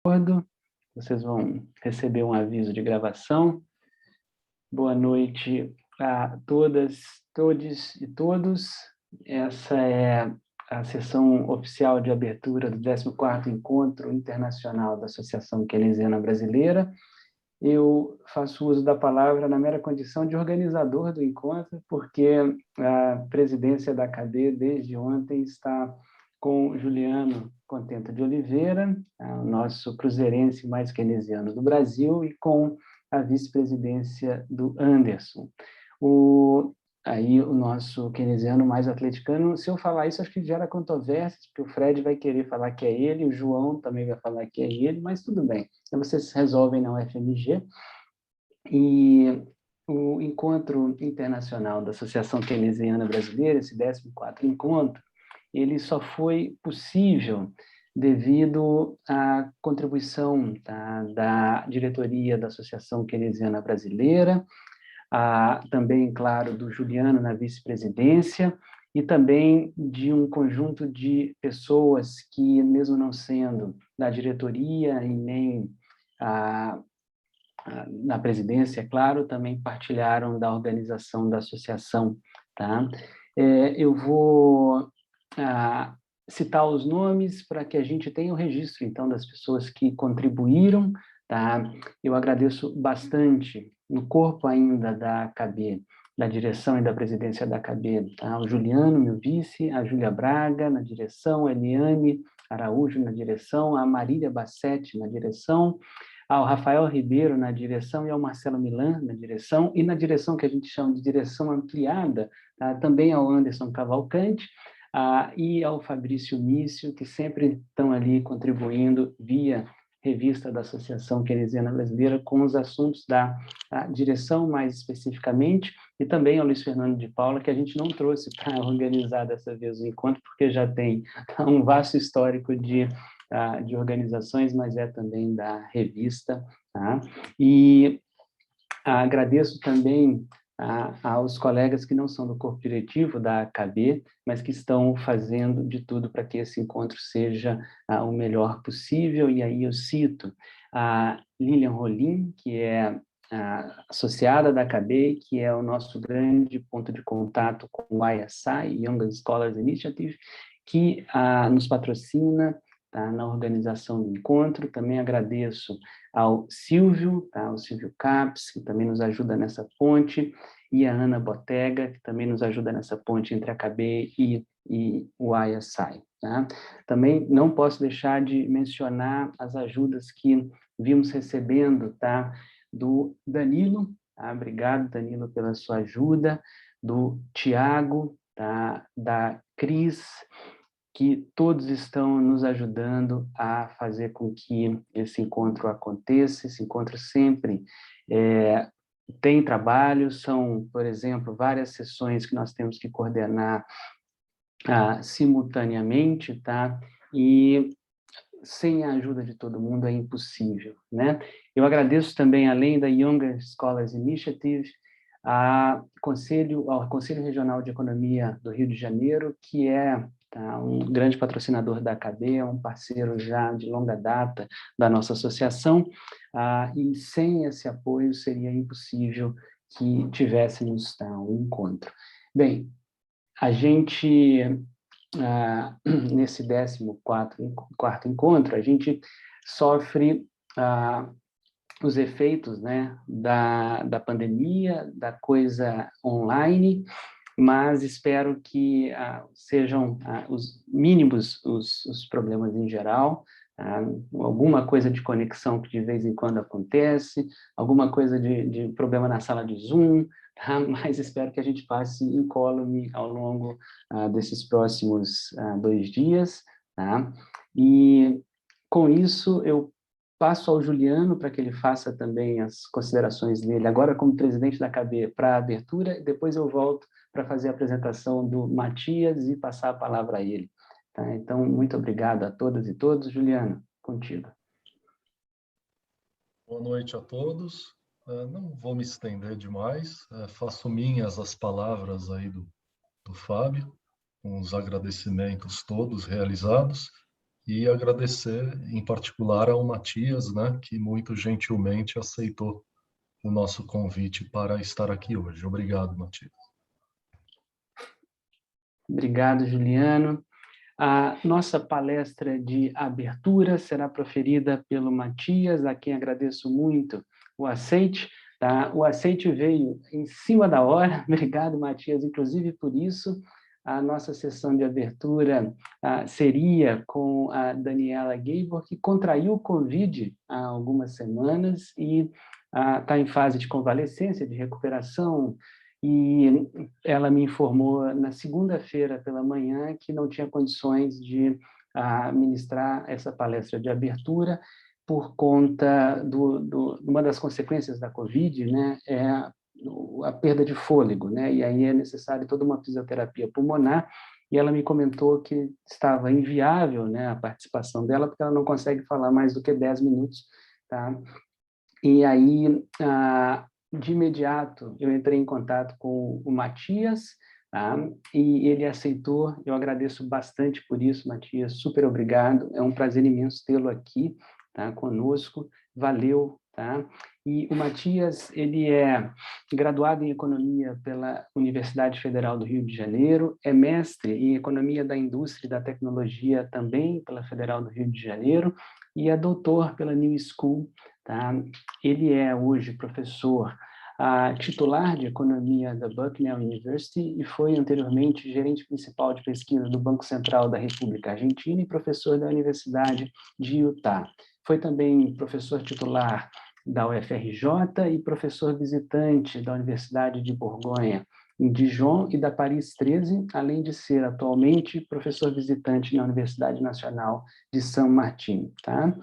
Acordo, vocês vão receber um aviso de gravação. Boa noite a todas, todes e todos. Essa é a sessão oficial de abertura do 14º Encontro Internacional da Associação Keynesiana Brasileira. Eu faço uso da palavra na mera condição de organizador do encontro, porque a presidência da AKB, desde ontem, está com Juliano Contenta de Oliveira, o nosso cruzeirense mais keynesiano do Brasil, e com a vice-presidência do Anderson. Aí o nosso keynesiano mais atleticano, se eu falar isso, acho que gera controvérsias, porque o Fred vai querer falar que é ele, o João também vai falar que é ele, mas tudo bem. Então, vocês resolvem na UFMG. E o Encontro Internacional da Associação Keynesiana Brasileira, esse 14º encontro, ele só foi possível devido à contribuição da diretoria da Associação Keynesiana Brasileira, também, claro, do Juliano na vice-presidência, e também de um conjunto de pessoas que, mesmo não sendo da diretoria e nem na presidência, é claro, também partilharam da organização da associação. Tá? Eu vou citar os nomes para que a gente tenha o registro, então, das pessoas que contribuíram. Tá? Eu agradeço bastante, no corpo ainda da AKB, da direção e da presidência da AKB, tá? O Juliano, meu vice, a Júlia Braga na direção, a Eliane Araújo na direção, a Marília Bassetti na direção, ao Rafael Ribeiro na direção e ao Marcelo Milan na direção, e na direção que a gente chama de direção ampliada, tá? Também ao Anderson Cavalcante, e ao Fabrício Nício, que sempre estão ali contribuindo via revista da Associação Keynesiana Brasileira com os assuntos da direção mais especificamente, e também ao Luiz Fernando de Paula, que a gente não trouxe para organizar dessa vez o encontro, porque já tem um vasto histórico de organizações, mas é também da revista. Tá? E agradeço também aos colegas que não são do corpo diretivo da AKB, mas que estão fazendo de tudo para que esse encontro seja o melhor possível, e aí eu cito a Lilian Rolim, que é associada da AKB, que é o nosso grande ponto de contato com o ISI, Young Scholars Initiative, que nos patrocina, tá, na organização do encontro. Também agradeço ao Silvio, tá, o Silvio Caps, que também nos ajuda nessa ponte, e a Ana Botega, que também nos ajuda nessa ponte entre a KB e o ISI. Tá? Também não posso deixar de mencionar as ajudas que vimos recebendo, tá, do Danilo, tá? Obrigado, Danilo, pela sua ajuda, do Tiago, tá, da Cris, que todos estão nos ajudando a fazer com que esse encontro aconteça. Esse encontro sempre tem trabalho, são, por exemplo, várias sessões que nós temos que coordenar simultaneamente, tá? E sem a ajuda de todo mundo é impossível, né? Eu agradeço também, além da Younger Scholars Initiative, ao Conselho Regional de Economia do Rio de Janeiro, que é um grande patrocinador da AKB, é um parceiro já de longa data da nossa associação, e sem esse apoio seria impossível que tivéssemos um encontro. Bem, a gente, nesse 14º encontro, a gente sofre os efeitos, né, da pandemia, da coisa online, mas espero que sejam os mínimos os problemas em geral, alguma coisa de conexão que de vez em quando acontece, alguma coisa de problema na sala de Zoom, tá? Mas espero que a gente passe incólume ao longo desses próximos 2 dias. Tá? E, com isso, eu passo ao Juliano para que ele faça também as considerações dele, agora como presidente da AKB, para a abertura, e depois eu volto para fazer a apresentação do Matias e passar a palavra a ele. Tá? Então, muito obrigado a todas e todos. Juliano, contigo. Boa noite a todos. Não vou me estender demais, faço minhas as palavras aí do Fábio, com os agradecimentos todos realizados. e agradecer em particular ao Matias, né, que muito gentilmente aceitou o nosso convite para estar aqui hoje. Obrigado, Matias. Obrigado, Juliano. A nossa palestra de abertura será proferida pelo Matias, a quem agradeço muito o aceite. Tá? O aceite veio em cima da hora, obrigado, Matias, inclusive por isso. A nossa sessão de abertura seria com a Daniela Gabor, que contraiu o Covid há algumas semanas e está em fase de convalescência, de recuperação, e ela me informou na segunda-feira pela manhã que não tinha condições de ministrar essa palestra de abertura por conta uma das consequências da Covid, né, é a perda de fôlego, né, e aí é necessário toda uma fisioterapia pulmonar, e ela me comentou que estava inviável, né, a participação dela, porque ela não consegue falar mais do que 10 minutos, tá? E aí, de imediato, eu entrei em contato com o Matias, tá? E ele aceitou. Eu agradeço bastante por isso, Matias, super obrigado. É um prazer imenso tê-lo aqui, tá, conosco. Valeu, tá? E o Matias, ele é graduado em Economia pela Universidade Federal do Rio de Janeiro, é mestre em Economia da Indústria e da Tecnologia também pela Federal do Rio de Janeiro e é doutor pela New School, tá? Ele é hoje professor titular de Economia da Bucknell University e foi anteriormente gerente principal de pesquisa do Banco Central da República Argentina e professor da Universidade de Utah. Foi também professor titular da UFRJ e professor visitante da Universidade de Borgonha, em Dijon e da Paris 13, além de ser atualmente professor visitante na Universidade Nacional de São Martin, tá?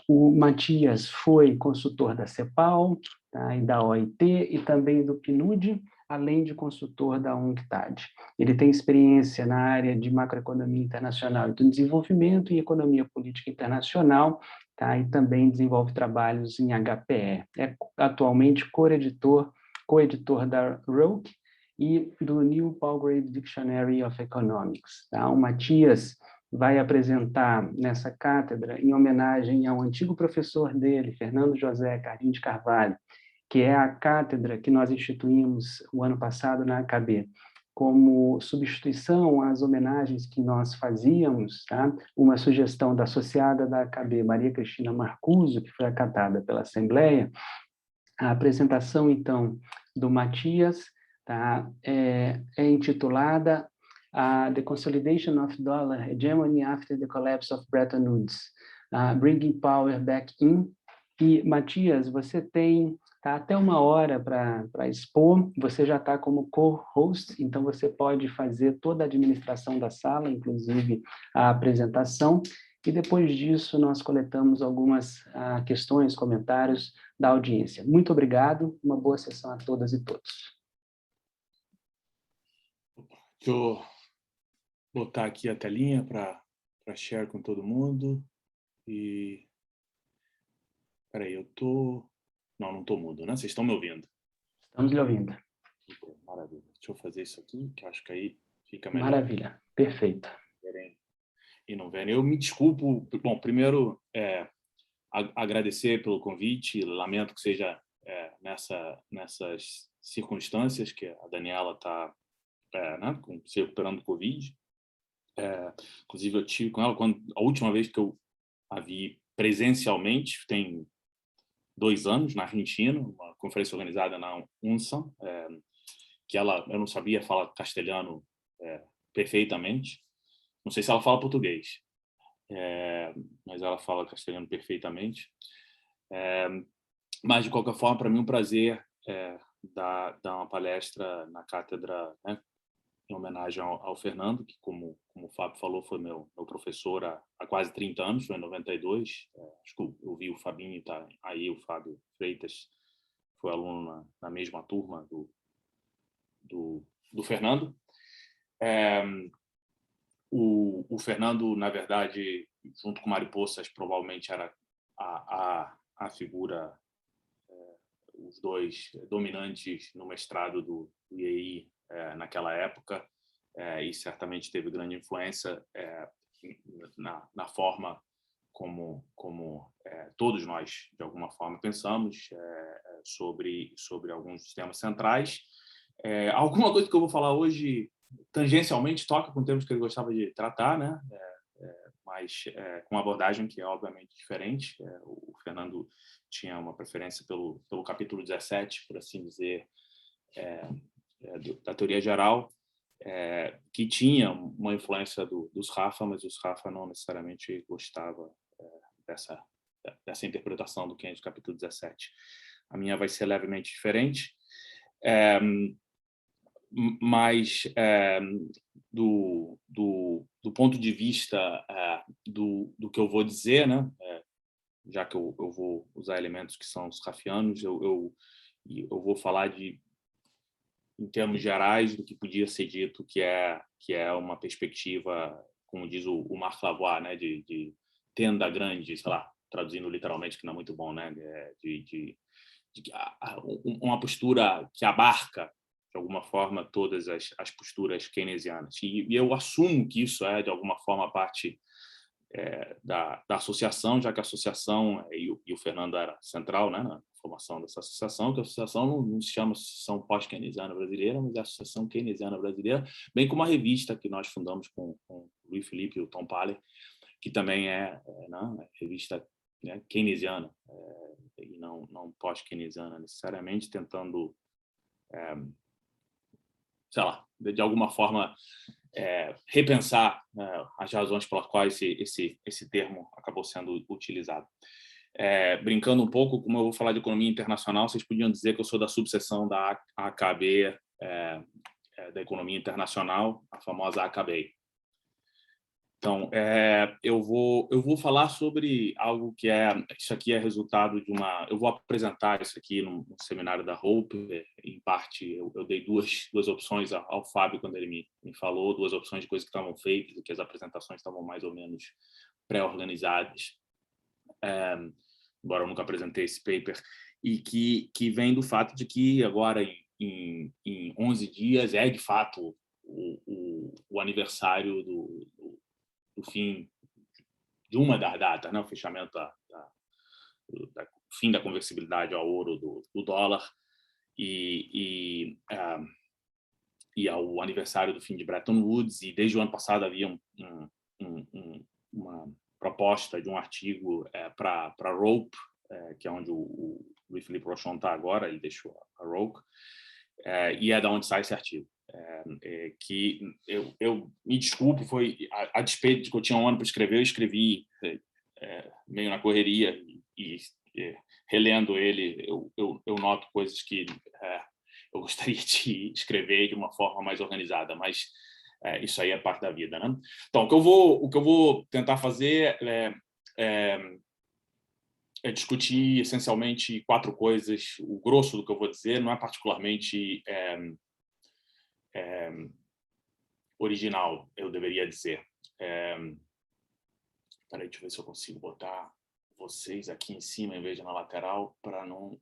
O Matias foi consultor da CEPAL, tá, e da OIT, e também do PNUD, além de consultor da UNCTAD. Ele tem experiência na área de macroeconomia internacional e do desenvolvimento e economia política internacional, tá, e também desenvolve trabalhos em HPE. É atualmente coeditor da Roque e do New Palgrave Dictionary of Economics. Tá? O Matias vai apresentar nessa cátedra em homenagem ao antigo professor dele, Fernando José Cardim de Carvalho, que é a cátedra que nós instituímos o ano passado na AKB, como substituição às homenagens que nós fazíamos, tá? Uma sugestão da associada da AKB, Maria Cristina Marcuso, que foi acatada pela Assembleia. A apresentação, então, do Matias tá? é intitulada The Consolidation of Dollar Hegemony After the Collapse of Bretton Woods, Bringing Power Back In. E, Matias, você tem até 1 hora para expor, você já está como co-host, então você pode fazer toda a administração da sala, inclusive a apresentação, e depois disso nós coletamos algumas questões, comentários da audiência. Muito obrigado, uma boa sessão a todas e todos. Deixa eu botar aqui a telinha para share com todo mundo. E... Espera aí, eu tô... Não estou mudo, né? Vocês estão me ouvindo? Estamos lhe ouvindo. Maravilha. Deixa eu fazer isso aqui, que eu acho que aí fica melhor. Maravilha, perfeito. E não verem. Eu me desculpo. Bom, primeiro, agradecer pelo convite. Lamento que seja nessas circunstâncias que a Daniela está né, se recuperando do Covid. Inclusive, eu tive com ela a última vez que eu a vi presencialmente, tem 2 anos, na Argentina, uma conferência organizada na UNSAM, que eu não sabia falar castelhano perfeitamente. Não sei se ela fala português, mas ela fala castelhano perfeitamente. Mas, de qualquer forma, para mim é um prazer dar uma palestra na cátedra, né, em homenagem ao Fernando, que, como o Fábio falou, foi meu professor há quase 30 anos, foi em 92. Acho que eu vi o Fabinho, tá aí, o Fábio Freitas, foi aluno na mesma turma do Fernando. O Fernando, na verdade, junto com Mário Poças, provavelmente era a figura, os dois dominantes no mestrado do IEI naquela época, e certamente teve grande influência. na forma como todos nós, de alguma forma, pensamos sobre alguns temas centrais. Alguma coisa que eu vou falar hoje, tangencialmente, toca com temas que eu gostava de tratar, né? Mas com uma abordagem que é, obviamente, diferente. O Fernando tinha uma preferência pelo capítulo 17, por assim dizer, da teoria geral, que tinha uma influência dos Rafa, mas os Rafa não necessariamente gostavam dessa interpretação do Keynes, capítulo 17. A minha vai ser levemente diferente, mas do ponto de vista do que eu vou dizer, né? Já que eu vou usar elementos que são os rafianos, eu vou falar em termos gerais, do que podia ser dito que é uma perspectiva, como diz o Marc Lavoie, né, de tenda grande, sei lá, traduzindo literalmente, que não é muito bom, né, uma postura que abarca, de alguma forma, todas as posturas keynesianas. E eu assumo que isso é, de alguma forma, parte da associação, já que a associação, e o Fernando era central, né, na formação dessa associação, que a associação não se chama Associação Pós-Keynesiana Brasileira, mas é a Associação Keynesiana Brasileira, bem como a revista que nós fundamos com o Luiz Felipe e o Tom Paller, que também é revista, né, keynesiana, e não pós-keynesiana necessariamente, tentando, sei lá, de alguma forma, repensar as razões pelas quais esse termo acabou sendo utilizado. Brincando um pouco, como eu vou falar de economia internacional, vocês podiam dizer que eu sou da subseção da AKB, da economia internacional, a famosa AKB. Então, eu vou falar sobre algo que isso aqui é resultado de eu vou apresentar isso aqui no seminário da Hope. Em parte, eu dei duas opções ao Fábio quando ele me falou, duas opções de coisas que estavam feitas, que as apresentações estavam mais ou menos pré-organizadas, embora eu nunca apresentei esse paper, e que vem do fato de que agora, em 11 dias, de fato o aniversário do fim de uma das datas, né? O fechamento do fim da conversibilidade ao ouro do dólar e ao aniversário do fim de Bretton Woods. E desde o ano passado havia uma proposta de um artigo para Rope, que é onde o Louis-Philippe Rochon está agora, ele deixou a Rope, e é da onde sai esse artigo. Que eu me desculpo, foi a despeito de que eu tinha um ano para escrever, eu escrevi meio na correria e relendo ele, eu noto coisas que eu gostaria de escrever de uma forma mais organizada, mas isso aí é parte da vida, né? Então, o que eu vou tentar fazer é discutir essencialmente 4 coisas. O grosso do que eu vou dizer não é particularmente original, eu deveria dizer. Peraí, deixa eu ver se eu consigo botar vocês aqui em cima em vez de na lateral, para não...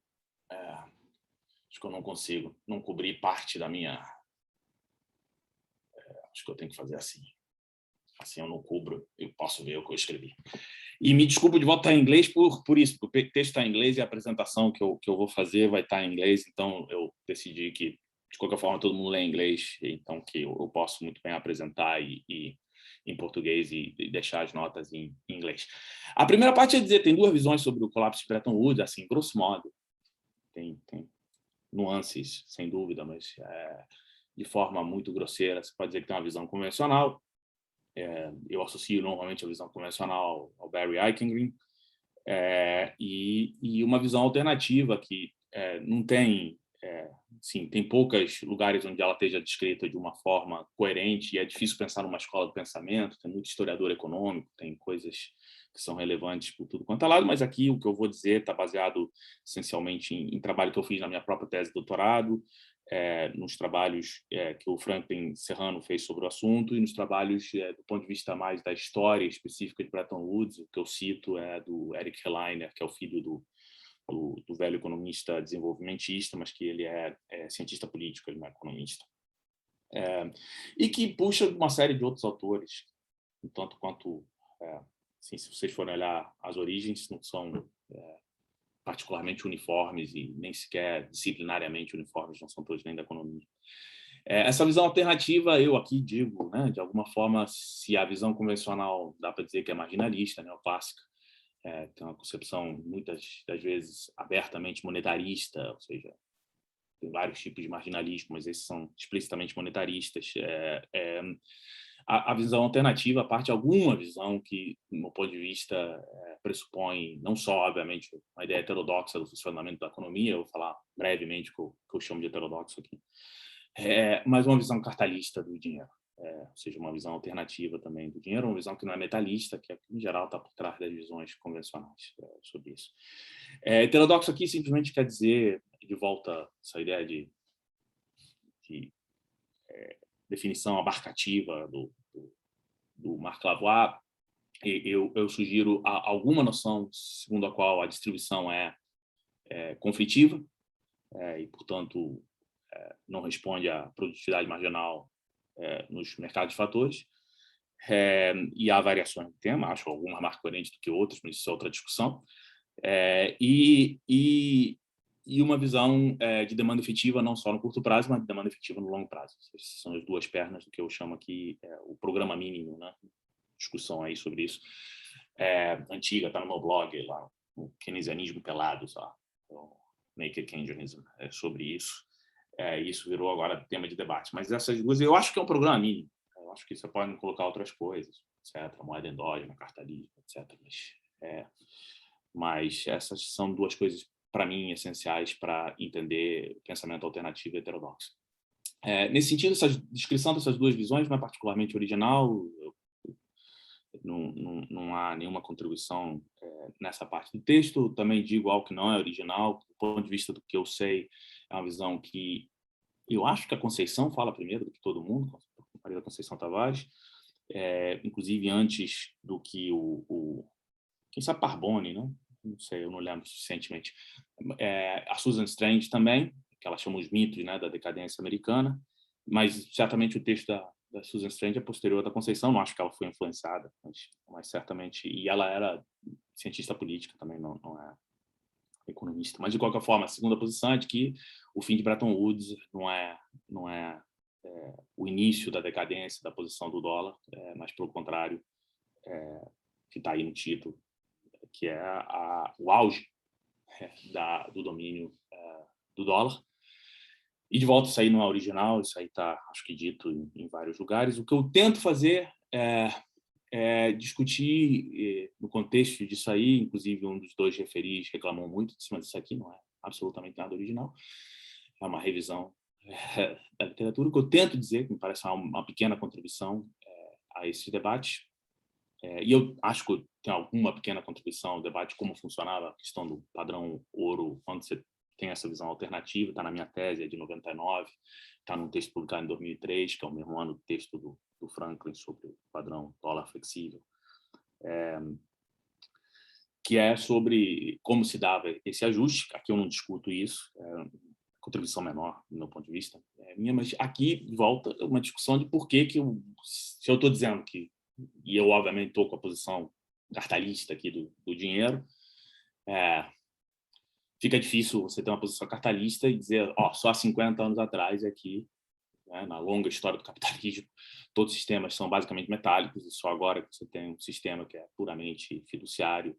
acho que eu não consigo não cobrir parte da minha... acho que eu tenho que fazer assim. Assim eu não cubro, eu posso ver o que eu escrevi. E me desculpo de volta em inglês por isso, porque o texto está em inglês e a apresentação que eu vou fazer vai estar em inglês, então eu decidi que, de qualquer forma, todo mundo lê em inglês, então que eu posso muito bem apresentar em português e deixar as notas em inglês. A primeira parte é dizer, tem 2 visões sobre o colapso de Bretton Woods, assim, grosso modo. Tem nuances, sem dúvida, mas de forma muito grosseira, você pode dizer que tem uma visão convencional. Eu associo normalmente a visão convencional ao Barry Eichengreen, e uma visão alternativa que não tem... sim, tem poucos lugares onde ela esteja descrita de uma forma coerente, e é difícil pensar numa escola do pensamento, tem muito historiador econômico, tem coisas que são relevantes por tudo quanto é lado, mas aqui o que eu vou dizer está baseado essencialmente em trabalho que eu fiz na minha própria tese de doutorado, nos trabalhos que o Franklin Serrano fez sobre o assunto, e nos trabalhos do ponto de vista mais da história específica de Bretton Woods. O que eu cito é do Eric Helleiner, que é o filho do velho economista desenvolvimentista, mas que ele é cientista político, ele não é economista. E que puxa uma série de outros autores tanto quanto, assim, se vocês forem olhar as origens, não são particularmente uniformes e nem sequer disciplinariamente uniformes, não são todos nem da economia. Essa visão alternativa, eu aqui digo, né, de alguma forma, se a visão convencional dá para dizer que é marginalista, neoclássica, tem uma concepção, muitas das vezes, abertamente monetarista, ou seja, tem vários tipos de marginalismo, mas esses são explicitamente monetaristas. A visão alternativa parte de alguma visão que, do meu ponto de vista, pressupõe não só, obviamente, uma ideia heterodoxa do funcionamento da economia, eu vou falar brevemente o que eu chamo de heterodoxo aqui, mas uma visão cartalista do dinheiro, ou seja, uma visão alternativa também do dinheiro, uma visão que não é metalista, que em geral está por trás das visões convencionais sobre isso. Heterodoxo aqui simplesmente quer dizer, de volta, essa ideia de definição abarcativa do Marc Lavoie, eu sugiro alguma noção segundo a qual a distribuição é conflitiva e, portanto, não responde à produtividade marginal nos mercados de fatores, e há variações no tema, acho algumas mais coerentes do que outras, mas isso é outra discussão, e uma visão de demanda efetiva não só no curto prazo, mas de demanda efetiva no longo prazo. Essas são as duas pernas do que eu chamo aqui o programa mínimo, né? Discussão aí sobre isso. Antiga, está no meu blog lá, o keynesianismo pelado, o Naked Keynesianism, sobre isso. Isso virou agora tema de debate. Mas essas duas, eu acho que é um programa mínimo. Eu acho que você pode colocar outras coisas, etc., moeda endógena, cartalismo, etc. Mas essas são duas coisas, para mim, essenciais para entender o pensamento alternativo e heterodoxo. Nesse sentido, essa descrição dessas duas visões não é particularmente original, não há nenhuma contribuição nessa parte do texto. Também digo algo que não é original, do ponto de vista do que eu sei, é uma visão que eu acho que a Conceição fala primeiro do que todo mundo, Maria da Conceição Tavares, inclusive antes do que quem sabe Parbone, né? Não sei, eu não lembro suficientemente. A Susan Strange também, que ela chama os mitos, né, da decadência americana, mas certamente o texto da Susan Strange é posterior da Conceição, não acho que ela foi influenciada, mas certamente, e ela era cientista política também, não é economista, mas de qualquer forma, a segunda posição é de que o fim de Bretton Woods não é o início da decadência da posição do dólar, mas pelo contrário, que está aí no título, que é o auge do domínio do dólar. E de volta, isso aí não é original, isso aí está, acho que, dito em vários lugares. O que eu tento fazer é discutir no contexto disso aí, inclusive um dos dois referis reclamou muito de cima disso aqui, não é absolutamente nada original, é uma revisão da literatura. O que eu tento dizer, que me parece uma pequena contribuição a esse debate, e eu acho que tem alguma pequena contribuição ao debate como funcionava a questão do padrão ouro, quando você tem essa visão alternativa, está na minha tese, é de 99, está num texto publicado em 2003, que é o mesmo ano do texto do Franklin sobre o padrão dólar flexível, que é sobre como se dava esse ajuste. Aqui eu não discuto isso, contribuição menor, do meu ponto de vista, minha, mas aqui volta uma discussão de por que se eu estou dizendo que, e eu obviamente estou com a posição cartalista aqui do dinheiro, fica difícil você ter uma posição cartalista e dizer, só há 50 anos atrás aqui, né, na longa história do capitalismo, todos os sistemas são basicamente metálicos e só agora que você tem um sistema que é puramente fiduciário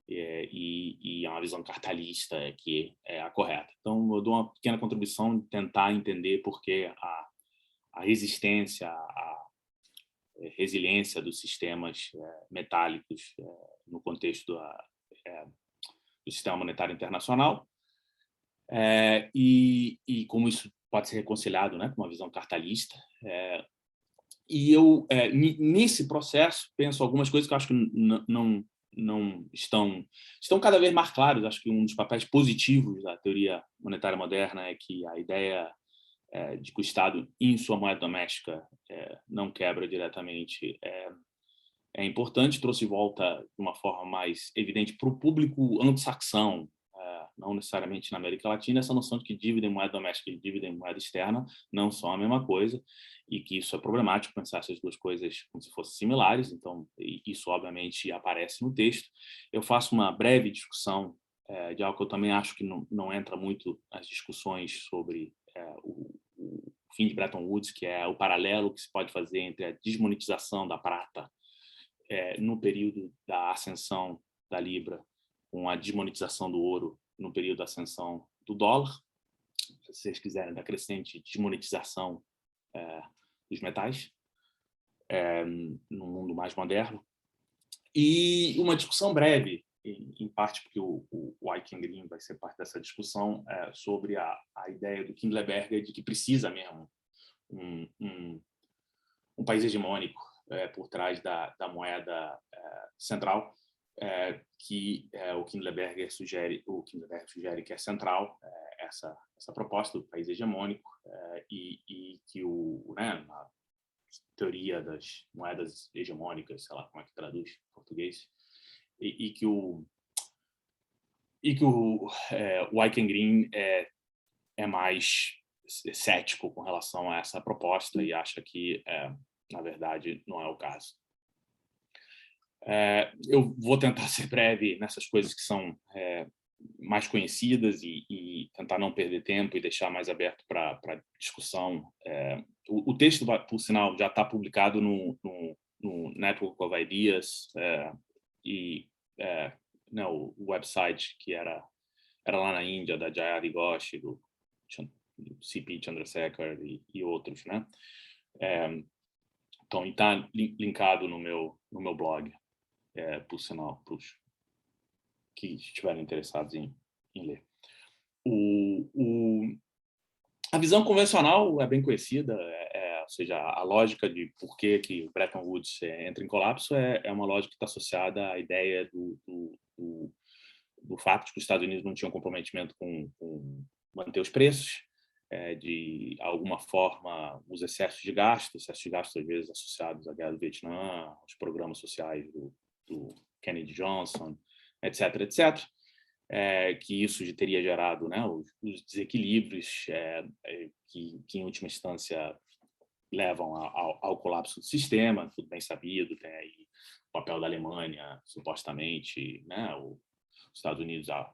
e é uma visão cartalista que é a correta. Então, eu dou uma pequena contribuição de tentar entender por que a resistência, a resiliência dos sistemas metálicos no contexto do sistema monetário internacional, e como isso pode ser reconciliado, né, com uma visão cartalista. E eu, nesse processo, penso algumas coisas que eu acho que não estão cada vez mais claras. Acho que um dos papéis positivos da teoria monetária moderna é que a ideia de que o Estado, em sua moeda doméstica, não quebra diretamente é importante, trouxe volta de uma forma mais evidente para o público anglo-saxão, não necessariamente na América Latina, essa noção de que dívida em moeda doméstica e dívida em moeda externa não são a mesma coisa, e que isso é problemático pensar essas duas coisas como se fossem similares. Então, isso obviamente aparece no texto. Eu faço uma breve discussão de algo que eu também acho que não entra muito nas discussões sobre o fim de Bretton Woods, que é o paralelo que se pode fazer entre a desmonetização da prata no período da ascensão da Libra, com a desmonetização do ouro no período da ascensão do dólar, se vocês quiserem, da crescente desmonetização dos metais no mundo mais moderno. E uma discussão breve, em parte porque o Wycliffe Green vai ser parte dessa discussão, sobre a ideia do Kindleberger de que precisa mesmo um país hegemônico por trás da moeda central, que o Kindleberger sugere que é central essa proposta do país hegemônico, e que na teoria das moedas hegemônicas, sei lá como é que traduz em português, e que o Wycliffe Green é mais cético com relação a essa proposta e acha que, na verdade, não é o caso. Eu vou tentar ser breve nessas coisas que são mais conhecidas e tentar não perder tempo e deixar mais aberto para discussão. O texto, por sinal, já está publicado no Network of Ideas e o website que era lá na Índia, da Jayati Ghosh, do C.P. Chandrasekhar e outros, né? Então, está linkado no meu blog, por sinal, para os que estiverem interessados em ler. A visão convencional é bem conhecida, ou seja, a lógica de por que o Bretton Woods entra em colapso é uma lógica que está associada à ideia do fato de que os Estados Unidos não tinham comprometimento com manter os preços, de alguma forma os excessos de gastos às vezes associados à guerra do Vietnã, aos programas sociais do Kennedy Johnson, etc., etc., que isso teria gerado, né, os desequilíbrios que em última instância levam ao colapso do sistema. Tudo bem sabido, tem aí o papel da Alemanha, supostamente, né, os Estados Unidos a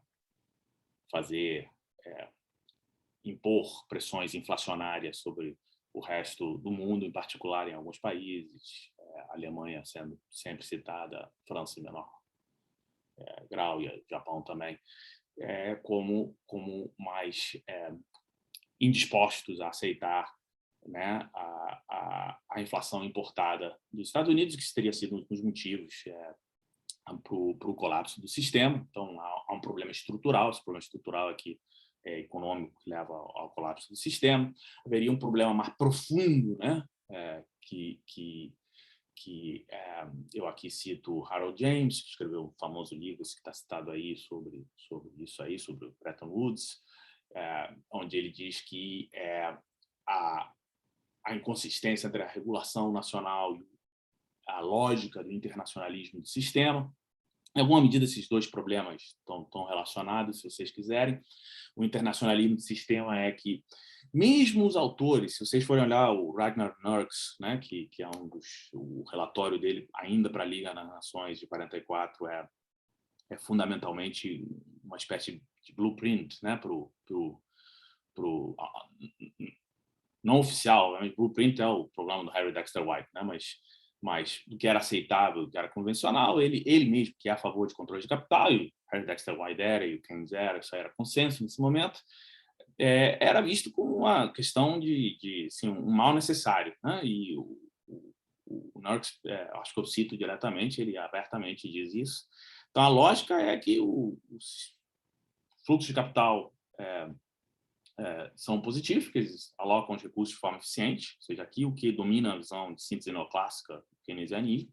impor pressões inflacionárias sobre o resto do mundo, em particular em alguns países, a Alemanha sendo sempre citada, França em menor grau e o Japão também, como mais indispostos a aceitar, né, a inflação importada dos Estados Unidos, que teria sido um dos motivos para o colapso do sistema. Então, há um problema estrutural. Esse problema estrutural aqui econômico que leva ao colapso do sistema. Haveria um problema mais profundo, né, que eu aqui cito Harold James, que escreveu um famoso livro que está citado aí sobre isso aí, sobre o Bretton Woods, onde ele diz que a inconsistência entre a regulação nacional e a lógica do internacionalismo do sistema. Em alguma medida, esses dois problemas estão relacionados, se vocês quiserem. O internacionalismo do sistema é que, mesmo os autores, se vocês forem olhar o Ragnar Nurks, né, que é o relatório dele ainda para a Liga das Nações de 44, é fundamentalmente uma espécie de blueprint, né, pro não oficial. Blueprint é o programa do Harry Dexter White, né, mas do que era aceitável, do que era convencional, ele mesmo, que é a favor de controle de capital, e o Harry Dexter White era, e o Keynes era, isso era consenso nesse momento, era visto como uma questão de assim, um mal necessário, né? E o Nurks, acho que eu cito diretamente, ele abertamente diz isso. Então, a lógica é que os fluxos de capital são positivos, porque eles alocam os recursos de forma eficiente, ou seja, aqui o que domina a visão de síntese neoclássica keynesianismo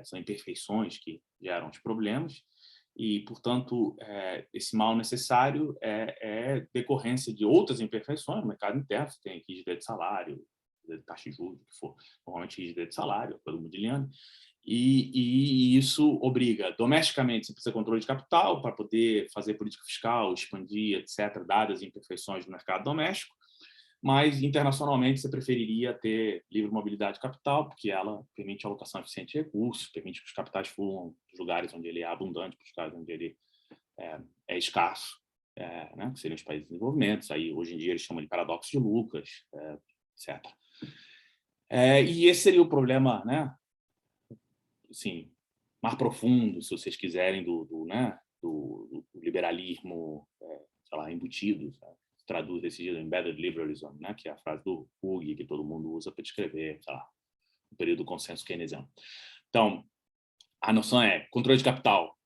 são imperfeições que geram os problemas, e, portanto, esse mal necessário é decorrência de outras imperfeições no mercado interno. Você tem rigidez de salário, taxa de juros, o que for, normalmente rigidez de salário, pelo Modigliani, E isso obriga, domesticamente, você precisa de controle de capital para poder fazer política fiscal, expandir, etc., dadas as imperfeições do mercado doméstico, mas internacionalmente você preferiria ter livre mobilidade de capital, porque ela permite a alocação eficiente de recursos, permite que os capitais fluam dos lugares onde ele é abundante, para os lugares onde ele é escasso, né, que seriam os países de desenvolvimento. Aí, hoje em dia, eles chamam de paradoxo de Lucas, etc. E esse seria o problema, né, assim, mais profundo, se vocês quiserem, do liberalismo, sei lá, embutido, sabe? Traduz desse jeito, embedded liberalism, né, que é a frase do Hugh, que todo mundo usa para descrever, sei lá, o período do consenso keynesiano. Então, a noção é controle de capital.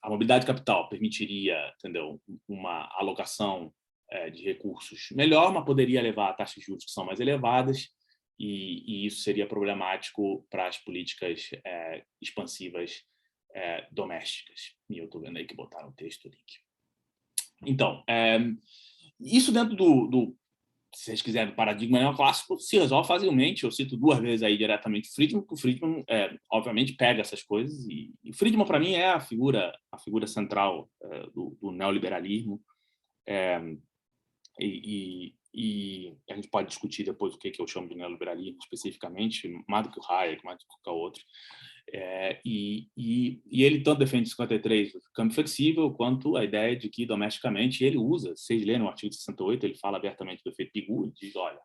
A mobilidade de capital permitiria, entendeu, uma alocação de recursos melhor, mas poderia levar a taxas de juros que são mais elevadas, e isso seria problemático para as políticas expansivas domésticas. E eu estou vendo aí que botaram o texto, link. Então, isso dentro se vocês quiserem, do paradigma neoclássico, se resolve facilmente. Eu cito 2 vezes aí diretamente Friedman, porque o Friedman, obviamente, pega essas coisas. E Friedman, para mim, é a figura central do neoliberalismo. E a gente pode discutir depois o que eu chamo de neoliberalismo especificamente, mais do que o Hayek, mais do que qualquer outro. E ele tanto defende 53 o câmbio flexível, quanto a ideia de que domesticamente ele usa, vocês lerem o artigo 68, ele fala abertamente do efeito Pigou, diz, olha,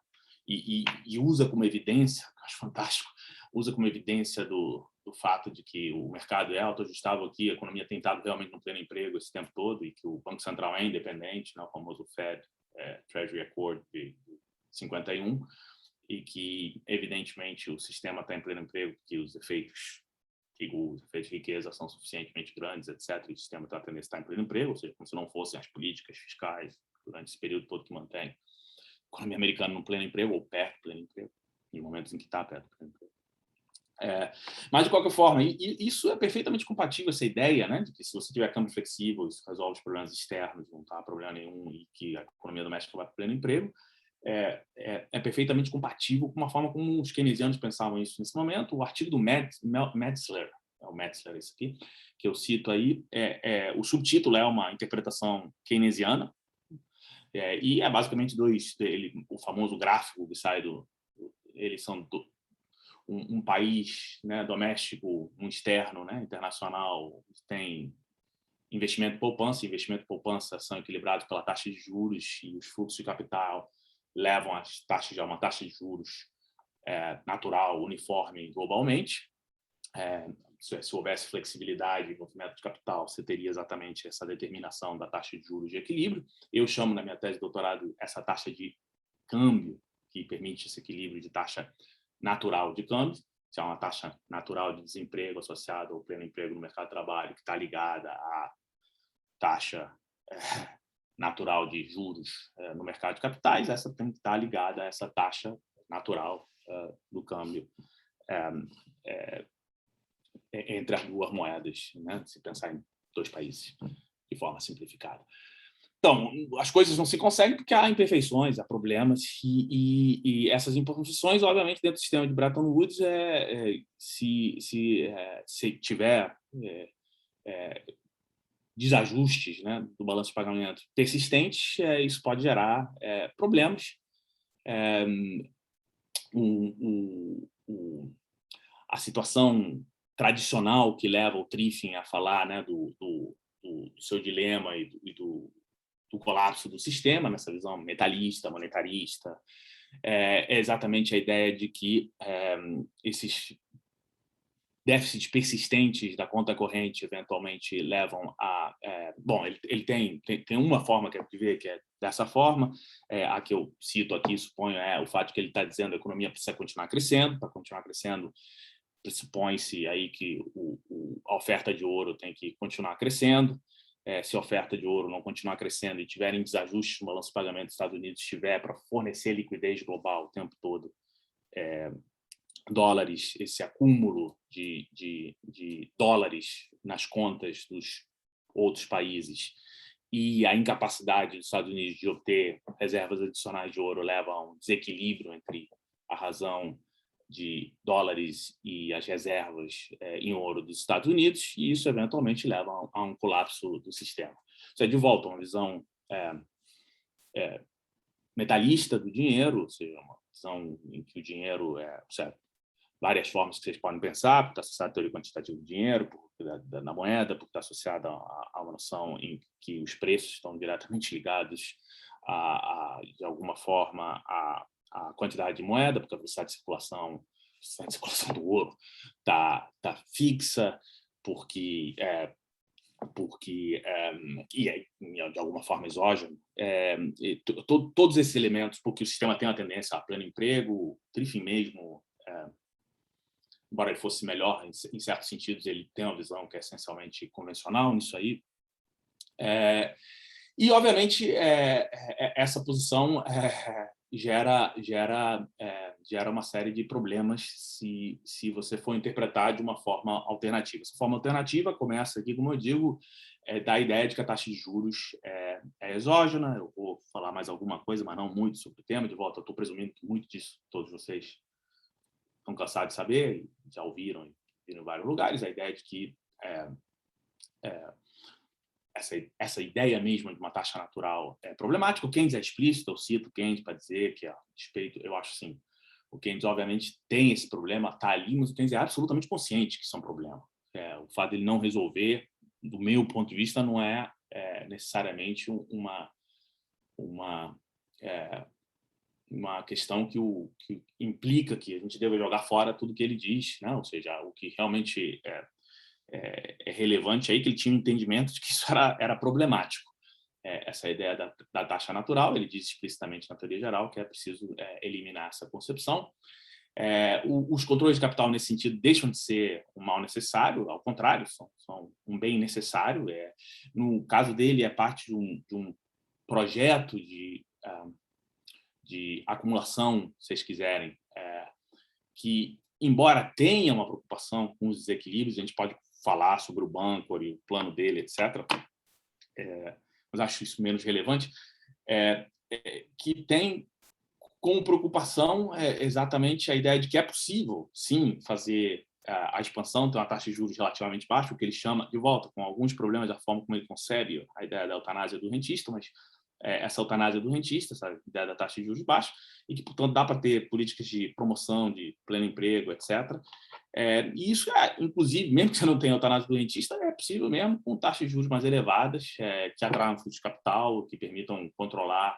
e usa como evidência, acho fantástico, usa como evidência do fato de que o mercado é autoajustável aqui, a economia tem estado realmente no pleno emprego esse tempo todo, e que o Banco Central é independente, né, o famoso Fed Treasury Accord de 51, e que, evidentemente, o sistema está em pleno emprego, que os efeitos de riqueza são suficientemente grandes, etc., e o sistema está tendendo a estar em pleno emprego, ou seja, como se não fossem as políticas fiscais durante esse período todo que mantém a economia americana no pleno emprego, ou perto do pleno emprego, em momentos em que está perto do pleno emprego. Mas, de qualquer forma, isso é perfeitamente compatível, essa ideia, né, de que se você tiver câmbio flexível, isso resolve os problemas externos, não está problema nenhum, e que a economia doméstica vai para o pleno emprego, é perfeitamente compatível com uma forma como os keynesianos pensavam isso nesse momento. O artigo do Metzler, o Metzler esse aqui, que eu cito aí, o subtítulo é uma interpretação keynesiana, e é basicamente o famoso gráfico que sai eles são um país, né, doméstico, um externo, né, internacional, tem investimento e poupança são equilibrados pela taxa de juros, e os fluxos de capital levam as taxas a uma taxa de juros natural, uniforme globalmente. Se houvesse flexibilidade em movimento de capital, você teria exatamente essa determinação da taxa de juros de equilíbrio. Eu chamo, na minha tese de doutorado, essa taxa de câmbio, que permite esse equilíbrio de taxa natural de câmbio, que é uma taxa natural de desemprego associada ao pleno emprego no mercado de trabalho, que está ligada à taxa natural de juros no mercado de capitais. Essa tem que estar ligada a essa taxa natural do câmbio entre as 2 moedas, né? Se pensar em 2 países de forma simplificada. Então, as coisas não se conseguem porque há imperfeições, há problemas, e essas imperfeições, obviamente, dentro do sistema de Bretton Woods, se tiver desajustes, né, do balanço de pagamento persistentes, isso pode gerar problemas. A situação tradicional que leva o Triffin a falar, né, do seu dilema e do colapso do sistema, nessa visão metalista, monetarista, é exatamente a ideia de que esses déficits persistentes da conta corrente eventualmente levam a... bom, ele tem uma forma de ver que é dessa forma, a que eu cito aqui, suponho, o fato de que ele está dizendo que a economia precisa continuar crescendo. Para continuar crescendo, pressupõe-se aí que a oferta de ouro tem que continuar crescendo. Se a oferta de ouro não continuar crescendo e tiverem desajustes no balanço de pagamento dos Estados Unidos, estiver para fornecer liquidez global o tempo todo, dólares, esse acúmulo de dólares nas contas dos outros países e a incapacidade dos Estados Unidos de obter reservas adicionais de ouro leva a um desequilíbrio entre a razão de dólares e as reservas em ouro dos Estados Unidos, e isso eventualmente leva a um colapso do sistema. Isso é de volta uma visão metalista do dinheiro, ou seja, uma visão em que o dinheiro várias formas que vocês podem pensar, porque está associado à teoria quantitativa do dinheiro, da moeda, porque está associado a uma noção em que os preços estão diretamente ligados, de alguma forma, à quantidade de moeda, porque a velocidade de circulação do ouro está fixa, porque de alguma forma exógeno. Todos esses elementos, porque o sistema tem uma tendência a pleno emprego, o Triffin mesmo, embora ele fosse melhor em certos sentidos, ele tem uma visão que é essencialmente convencional nisso aí. E, obviamente, essa posição gera uma série de problemas se você for interpretar de uma forma alternativa. Essa forma alternativa começa aqui, como eu digo, da ideia de que a taxa de juros é exógena. Eu vou falar mais alguma coisa, mas não muito sobre o tema. De volta, eu estou presumindo que muito disso todos vocês estão cansados de saber, já ouviram em vários lugares, a ideia de que essa ideia mesmo de uma taxa natural é problemática. O Keynes é explícito, eu cito o Keynes para dizer que, a respeito, eu acho assim, o Keynes obviamente tem esse problema, está ali, mas o Keynes é absolutamente consciente que isso é um problema. O fato de ele não resolver, do meu ponto de vista, não é necessariamente uma questão que implica que a gente deva jogar fora tudo que ele diz, né? Ou seja, o que realmente é relevante aí que ele tinha um entendimento de que isso era problemático. Essa ideia da taxa natural, ele diz explicitamente na teoria geral que é preciso eliminar essa concepção. Os controles de capital, nesse sentido, deixam de ser um mal necessário, ao contrário, são um bem necessário. No caso dele, é parte de um projeto de acumulação, se vocês quiserem, que, embora tenha uma preocupação com os desequilíbrios, a gente pode falar sobre o banco e o plano dele, etc., mas acho isso menos relevante, que tem como preocupação exatamente a ideia de que é possível, sim, fazer a expansão, ter uma taxa de juros relativamente baixa, o que ele chama, de volta, com alguns problemas da forma como ele concebe a ideia da eutanásia do rentista, mas essa eutanásia do rentista, essa ideia da taxa de juros baixa, e que, portanto, dá para ter políticas de promoção, de pleno emprego, etc. E isso, inclusive, mesmo que você não tenha eutanásia do rentista, é possível mesmo com taxas de juros mais elevadas, que atraiam fluxo de capital, que permitam controlar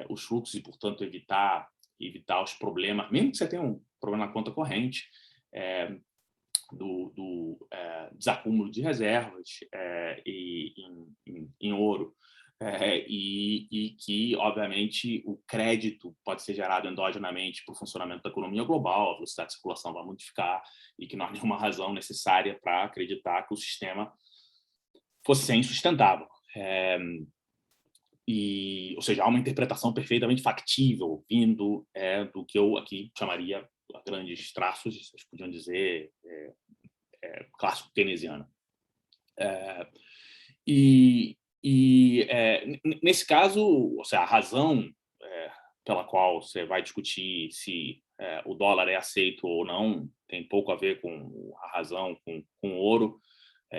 os fluxos e, portanto, evitar os problemas, mesmo que você tenha um problema na conta corrente, do desacúmulo de reservas em ouro. E que, obviamente, o crédito pode ser gerado endogenamente para o funcionamento da economia global, a velocidade de circulação vai modificar e que não há nenhuma razão necessária para acreditar que o sistema fosse ser insustentável. Ou seja, há uma interpretação perfeitamente factível vindo do que eu aqui chamaria, a grandes traços, vocês podiam dizer, clássico keynesiano. Nesse caso, ou seja, a razão pela qual você vai discutir se o dólar é aceito ou não tem pouco a ver com a razão, com o ouro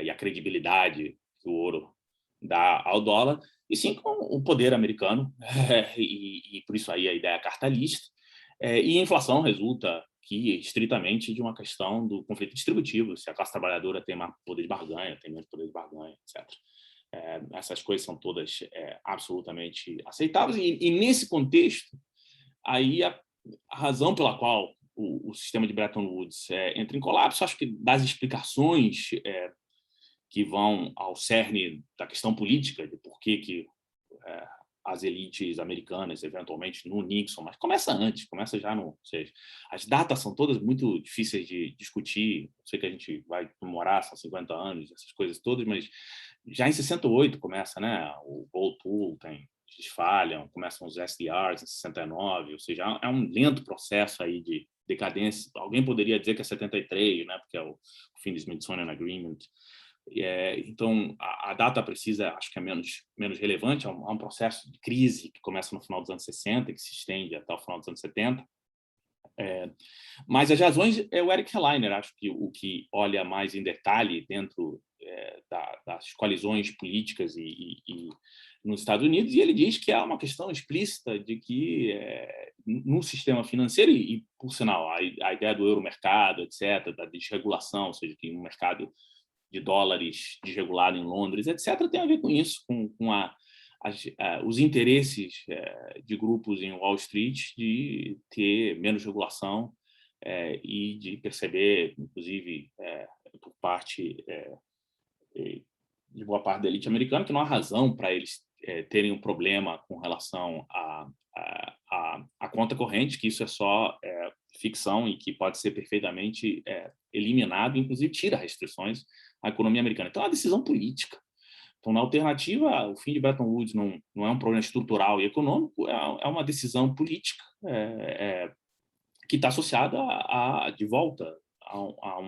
e a credibilidade que o ouro dá ao dólar, e sim com o poder americano, e por isso aí a ideia cartalista. E a inflação resulta estritamente de uma questão do conflito distributivo, se a classe trabalhadora tem mais poder de barganha, tem menos poder de barganha, etc. Essas coisas são todas absolutamente aceitáveis, e nesse contexto, aí a razão pela qual o sistema de Bretton Woods entra em colapso, acho que das explicações que vão ao cerne da questão política, de por que as elites americanas, eventualmente no Nixon, mas começa antes, começa já no... Ou seja, as datas são todas muito difíceis de discutir, sei que a gente vai comemorar, são 50 anos, essas coisas todas, mas já em 68 começa, né? O Gold Pool eles falham, começam os SDRs em 69, ou seja, é um lento processo aí de decadência. Alguém poderia dizer que é 73, né? Porque é o fim do Smithsonian Agreement. Então, a data precisa, acho que é menos relevante, há um processo de crise que começa no final dos anos 60 e que se estende até o final dos anos 70. Mas as razões é o Eric Helleiner, acho que o que olha mais em detalhe dentro das coalizões políticas e nos Estados Unidos, e ele diz que há uma questão explícita de que no sistema financeiro, e por sinal, a ideia do euromercado, etc., da desregulação, ou seja, que um mercado de dólares desregulado em Londres, etc., tem a ver com isso, com os interesses de grupos em Wall Street de ter menos regulação e de perceber, inclusive, por parte de boa parte da elite americana, que não há razão para eles terem um problema com relação à conta corrente, que isso é só ficção e que pode ser perfeitamente eliminado, inclusive tira restrições à economia americana. Então, é uma decisão política. Então, na alternativa, o fim de Bretton Woods não é um problema estrutural e econômico, é uma decisão política que está associada de volta a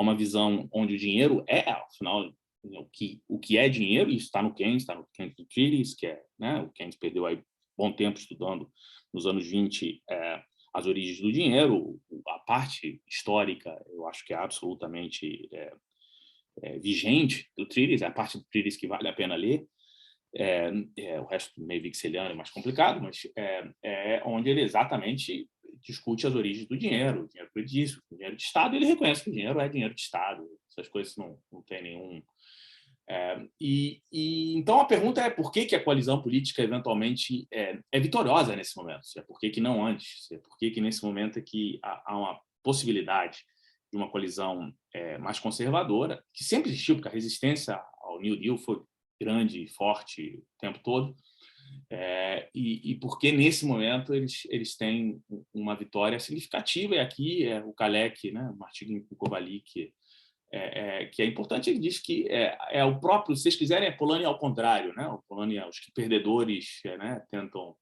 uma visão onde o dinheiro afinal, o que é dinheiro, e isso está no Keynes Treatise, que né, o Keynes perdeu aí bom tempo estudando nos anos 20 as origens do dinheiro, a parte histórica, eu acho que é absolutamente vigente do Treatise, é a parte do Treatise que vale a pena ler. O resto meio vixeliano é mais complicado, mas onde ele exatamente discute as origens do dinheiro, o dinheiro creditício, o dinheiro de Estado. Ele reconhece que o dinheiro é dinheiro de Estado, essas coisas não tem nenhum. Então a pergunta é por que a coalizão política eventualmente é vitoriosa nesse momento? Por que não antes? Por que nesse momento é que há uma possibilidade de uma coalizão mais conservadora, que sempre existiu, porque a resistência ao New Deal foi grande e forte o tempo todo, e porque nesse momento eles têm uma vitória significativa, e aqui o Kalec, né, um artigo em Kovalik, que é importante, ele diz que é o próprio, se vocês quiserem, é Polânia ao contrário, né? O Polânia, os perdedores né, tentam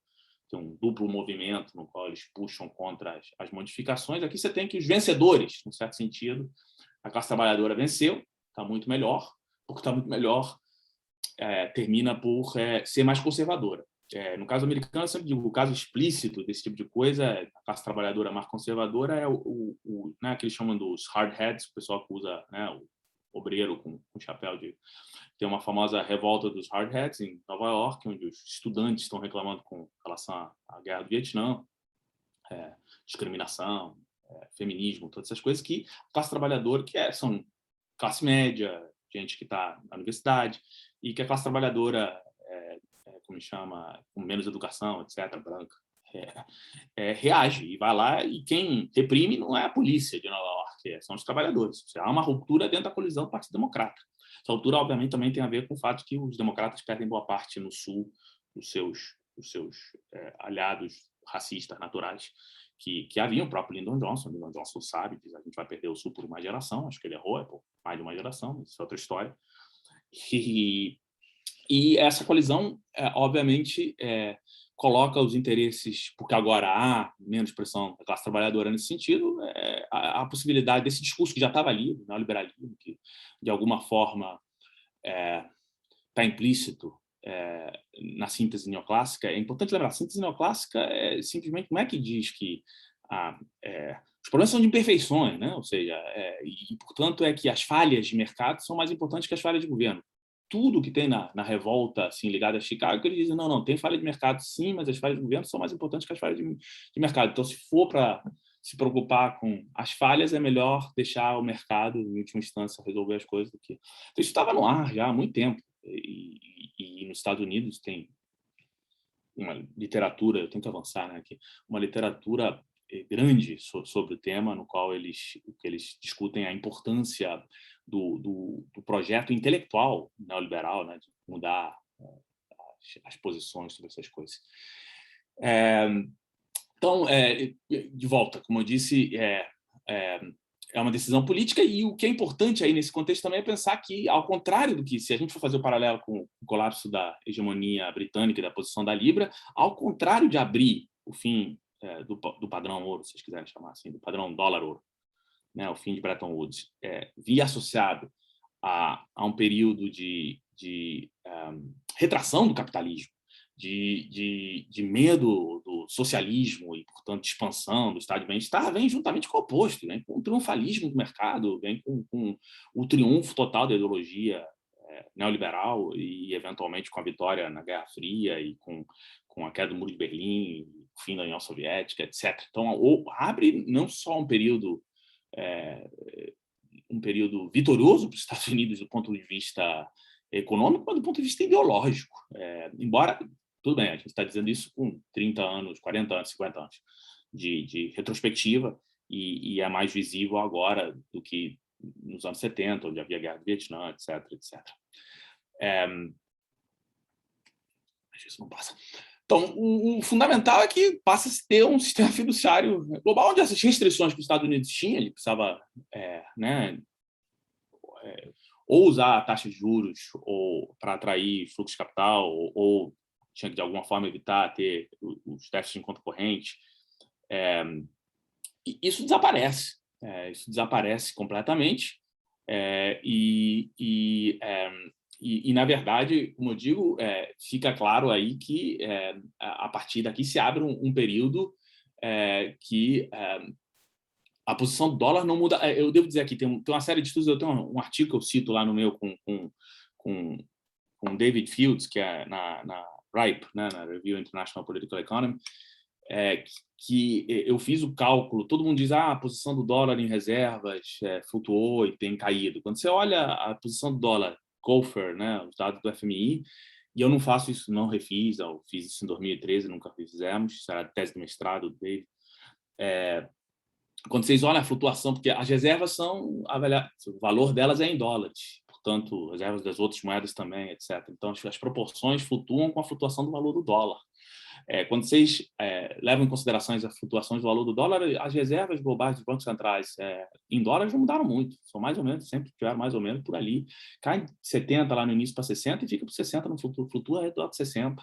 ter um duplo movimento no qual eles puxam contra as modificações. Aqui você tem que os vencedores, num certo sentido, a classe trabalhadora venceu, está muito melhor, porque está muito melhor, termina por ser mais conservadora. No caso americano, eu sempre digo, o caso explícito desse tipo de coisa, a classe trabalhadora mais conservadora é né, que eles chamam dos hard hats, o pessoal que usa, né, o obreiro com chapéu de... Tem uma famosa revolta dos hard hats em Nova York, onde os estudantes estão reclamando com relação à guerra do Vietnã, discriminação, feminismo, todas essas coisas que a classe trabalhadora, são classe média, gente que está na universidade, e que a classe trabalhadora como chama, com menos educação, etc., branca, reage e vai lá, e quem reprime não é a polícia de Nova York, são os trabalhadores. Há uma ruptura dentro da colisão do Partido Democrata. Essa ruptura, obviamente, também tem a ver com o fato que os democratas perdem boa parte no Sul dos seus aliados racistas naturais que haviam, o próprio Lyndon Johnson. Lyndon Johnson sabe que a gente vai perder o Sul por uma geração, acho que ele errou, por mais de uma geração, isso é outra história. E essa coalizão, obviamente, coloca os interesses, porque agora há menos pressão da classe trabalhadora nesse sentido, a possibilidade desse discurso que já estava ali, o neoliberalismo, que de alguma forma está implícito na síntese neoclássica. É importante lembrar, a síntese neoclássica simplesmente não é que diz que os problemas são de imperfeições, né? Ou seja, e portanto é que as falhas de mercado são mais importantes que as falhas de governo. Tudo que tem na revolta assim, ligada a Chicago, que eles dizem, não, tem falha de mercado sim, mas as falhas de governo são mais importantes que as falhas de mercado. Então, se for para se preocupar com as falhas, é melhor deixar o mercado, em última instância, resolver as coisas do que... Então, isso estava no ar já há muito tempo. E nos Estados Unidos tem uma literatura, eu tenho que avançar, né, aqui, uma literatura grande sobre o tema, no qual eles discutem a importância do projeto intelectual neoliberal, né, de mudar as posições sobre essas coisas. Então, de volta, como eu disse, é uma decisão política, e o que é importante aí nesse contexto também é pensar que, ao contrário do que, se a gente for fazer o paralelo com o colapso da hegemonia britânica e da posição da Libra, ao contrário de abrir o fim do padrão ouro, se vocês quiserem chamar assim, do padrão dólar-ouro, né, o fim de Bretton Woods, via associado a um período de retração do capitalismo, de medo socialismo e, portanto, expansão do estado de bem-estar, vem juntamente com o oposto, vem com o triunfalismo do mercado, vem com o triunfo total da ideologia neoliberal e, eventualmente, com a vitória na Guerra Fria e com a queda do Muro de Berlim, o fim da União Soviética, etc. Então, abre não só um período vitorioso para os Estados Unidos do ponto de vista econômico, mas do ponto de vista ideológico. Embora, tudo bem, a gente está dizendo isso com 30 anos, 40 anos, 50 anos de retrospectiva, e é mais visível agora do que nos anos 70, onde havia guerra do Vietnã, etc, etc. Isso não passa. Então, o fundamental é que passa a se ter um sistema fiduciário global, onde essas restrições que os Estados Unidos tinham, ele precisava ou usar a taxa de juros para atrair fluxo de capital, ou tinha que, de alguma forma, evitar ter os déficits em conta corrente. Isso desaparece. Isso desaparece completamente. Na verdade, como eu digo, fica claro aí que a partir daqui se abre um período que a posição do dólar não muda. Eu devo dizer aqui, tem uma série de estudos, eu tenho um artigo que eu cito lá no meu com David Fields, que é na RIPE, né, na Review International Political Economy, que eu fiz o cálculo. Todo mundo diz a posição do dólar em reservas flutuou e tem caído. Quando você olha a posição do dólar, Gopher, né, os dados do FMI, e eu não faço isso, não refiz, eu fiz isso em 2013, nunca fizemos, isso era a tese de mestrado dele. Quando vocês olham a flutuação, porque as reservas são avaliadas, o valor delas é em dólares, portanto, reservas das outras moedas também, etc. Então, as proporções flutuam com a flutuação do valor do dólar. Quando vocês levam em consideração as flutuações do valor do dólar, as reservas globais dos bancos centrais em dólares não mudaram muito, são mais ou menos, sempre tiveram mais ou menos por ali. Cai de 70 lá no início para 60 e fica por 60 no futuro, flutua redor de 60%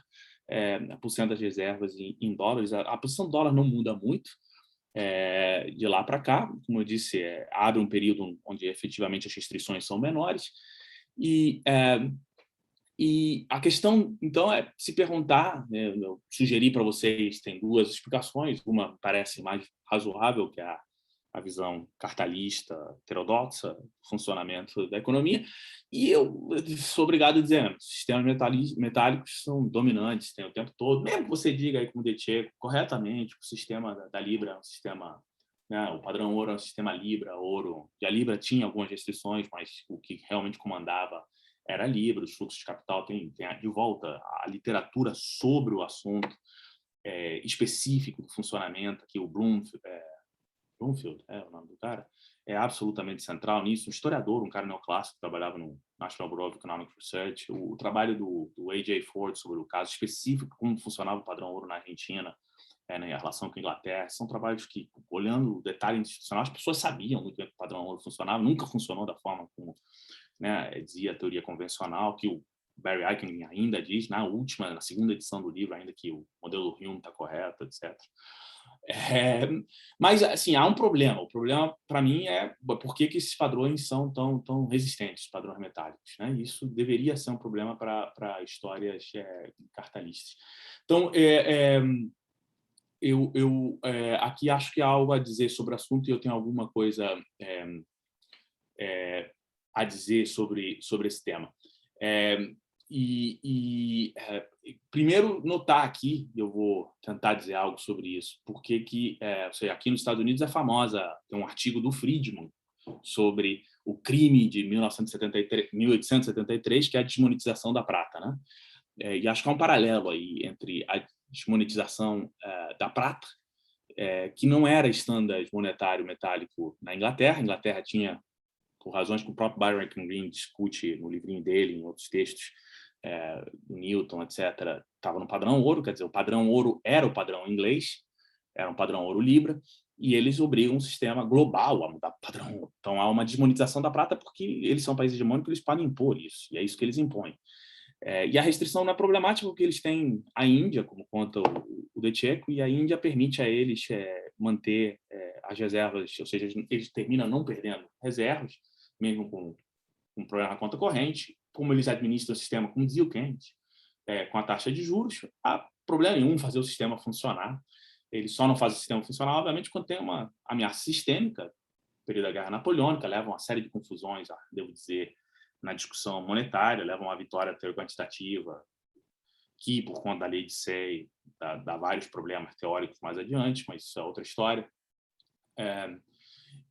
das reservas em dólares. A posição do dólar não muda muito de lá para cá, como eu disse, abre um período onde efetivamente as restrições são menores e a questão, então, é se perguntar, eu sugeri para vocês, tem duas explicações, uma parece mais razoável, que é a visão cartalista, heterodoxa, do funcionamento da economia, e eu sou obrigado a dizer, sistemas metálicos são dominantes, tem o tempo todo, mesmo que você diga aí, como Detcheco, corretamente, o sistema da Libra é um sistema, né, o padrão ouro é um sistema Libra, ouro, e a Libra tinha algumas restrições, mas o que realmente comandava era Libra, os fluxos de capital, tem de volta a literatura sobre o assunto específico do funcionamento, aqui o Bloomfield, é o nome do cara, é absolutamente central nisso, um historiador, um cara neoclássico, que trabalhava no National Bureau of Economic Research, o trabalho do A.J. Ford sobre o caso específico, como funcionava o padrão ouro na Argentina, em relação com a Inglaterra, são trabalhos que, olhando o detalhe institucional, as pessoas sabiam muito bem que o padrão ouro funcionava, nunca funcionou da forma como dizia a teoria convencional, que o Barry Eichengreen ainda diz, na segunda edição do livro, ainda que o modelo Hume está correto, etc. Mas, assim, há um problema. O problema, para mim, é por que esses padrões são tão resistentes, os padrões metálicos. Né? Isso deveria ser um problema para histórias cartalistas. Então, eu aqui acho que há algo a dizer sobre o assunto e eu tenho alguma coisa a dizer sobre esse tema. Primeiro, notar aqui, eu vou tentar dizer algo sobre isso, porque aqui nos Estados Unidos é famosa, tem um artigo do Friedman sobre o crime de 1873, que é a desmonetização da prata. Né? E acho que há um paralelo aí entre a desmonetização da prata, que não era standard monetário metálico na Inglaterra. A Inglaterra tinha, por razões que o próprio Byron Eichengreen discute no livrinho dele, em outros textos, do Newton, etc., estava no padrão ouro, quer dizer, o padrão ouro era o padrão inglês, era um padrão ouro Libra, e eles obrigam um sistema global a mudar o padrão ouro. Então, há uma desmonetização da prata porque eles são países hegemônicos, eles podem impor isso, e é isso que eles impõem. E a restrição não é problemática porque eles têm a Índia, como conta o Detcheco, e a Índia permite a eles manter as reservas, ou seja, eles terminam não perdendo reservas, mesmo com um problema na conta corrente. Como eles administram o sistema, como dizia o Keynes, com a taxa de juros, problema nenhum fazer o sistema funcionar. Ele só não faz o sistema funcionar, obviamente, quando tem uma ameaça sistêmica. No período da Guerra Napoleônica leva a uma série de confusões, devo dizer, na discussão monetária, leva a uma vitória teórico-quantitativa, que, por conta da lei de Say, dá vários problemas teóricos mais adiante, mas isso é outra história.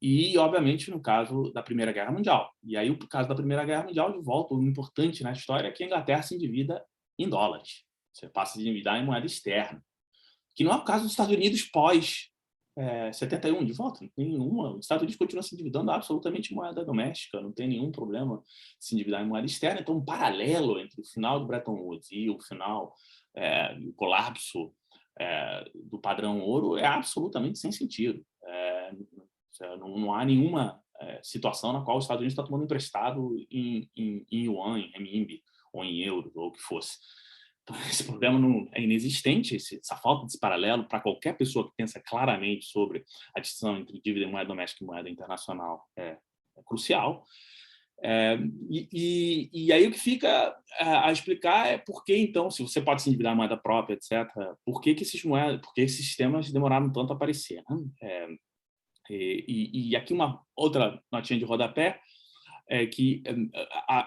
E, obviamente, no caso da Primeira Guerra Mundial. E aí, o caso da Primeira Guerra Mundial, de volta, o importante na história é que a Inglaterra se endivida em dólares. Você passa a se endividar em moeda externa. Que não é o caso dos Estados Unidos pós 71, de volta. Não tem nenhuma. Os Estados Unidos continuam se endividando absolutamente em moeda doméstica. Não tem nenhum problema se endividar em moeda externa. Então, um paralelo entre o final do Bretton Woods e o final, o colapso do padrão ouro é absolutamente sem sentido. Não há nenhuma situação na qual os Estados Unidos está tomando emprestado em yuan, em renminbi, ou em euro, ou o que fosse. Então, esse problema é inexistente, essa falta desse paralelo, para qualquer pessoa que pensa claramente sobre a distinção entre dívida em moeda doméstica e moeda internacional, é crucial. E aí o que fica a explicar é por que, então, se você pode se endividar em moeda própria, etc., por que esses sistemas demoraram tanto a aparecer, né? E aqui uma outra notinha de rodapé é que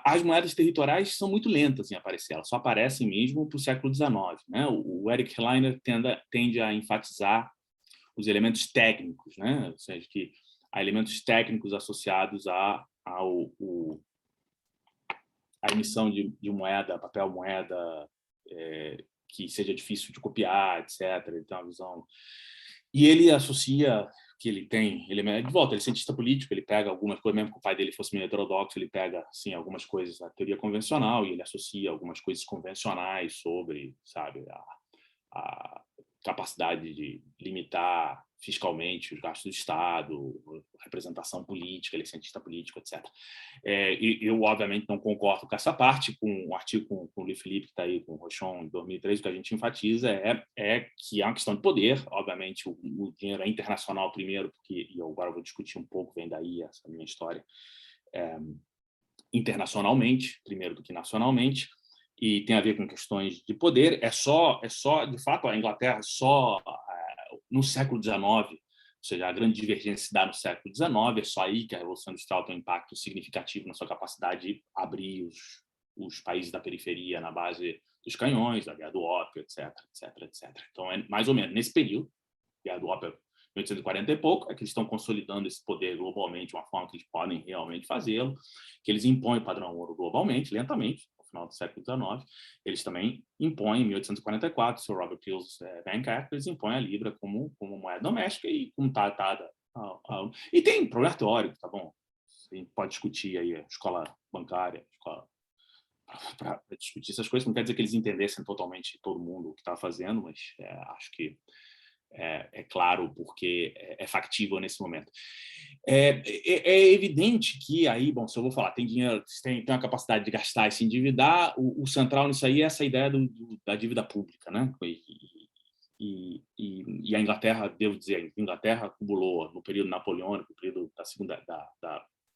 as moedas territoriais são muito lentas em aparecer, elas só aparecem mesmo para o século XIX, né? O Eric Helleiner tende a enfatizar os elementos técnicos, né? Ou seja, que há elementos técnicos associados à emissão de moeda, papel moeda, que seja difícil de copiar, etc. Ele tem uma visão. E ele associa que ele é de volta, ele é cientista político, ele pega algumas coisas, mesmo que o pai dele fosse meio heterodoxo, ele pega assim, algumas coisas da teoria convencional e ele associa algumas coisas convencionais sobre, sabe, a capacidade de limitar fiscalmente os gastos do Estado, representação política, ele é cientista político, etc. E eu, obviamente, não concordo com essa parte, com um artigo com o Louis Philippe, que está aí com o Rochon, em 2003, o que a gente enfatiza é que é uma questão de poder, obviamente, o dinheiro é internacional primeiro, porque, e eu agora vou discutir um pouco, vem daí essa minha história, internacionalmente, primeiro do que nacionalmente, e tem a ver com questões de poder. É só de fato, a Inglaterra só no século XIX, ou seja, a grande divergência se dá no século XIX, é só aí que a Revolução Industrial tem um impacto significativo na sua capacidade de abrir os países da periferia na base dos canhões, da Guerra do Ópio, etc. Então, é mais ou menos nesse período, Guerra do Ópio, 1840 e pouco, é que eles estão consolidando esse poder globalmente de uma forma que eles podem realmente fazê-lo, que eles impõem o padrão ouro globalmente, lentamente, no final do século XIX. Eles também impõem, em 1844, o Sir Robert Peel's Bank Act, eles impõem a Libra como moeda doméstica e como está atada. E tem problema teórico, tá bom? A gente pode discutir aí a escola bancária, para discutir essas coisas. Não quer dizer que eles entendessem totalmente todo mundo o que estava fazendo, mas acho que é claro porque é factível nesse momento. É evidente que aí, bom, se eu vou falar, tem dinheiro, tem uma capacidade de gastar e se endividar, o central nisso aí é essa ideia da dívida pública, né? E a Inglaterra, devo dizer, a Inglaterra acumulou no período napoleônico, no período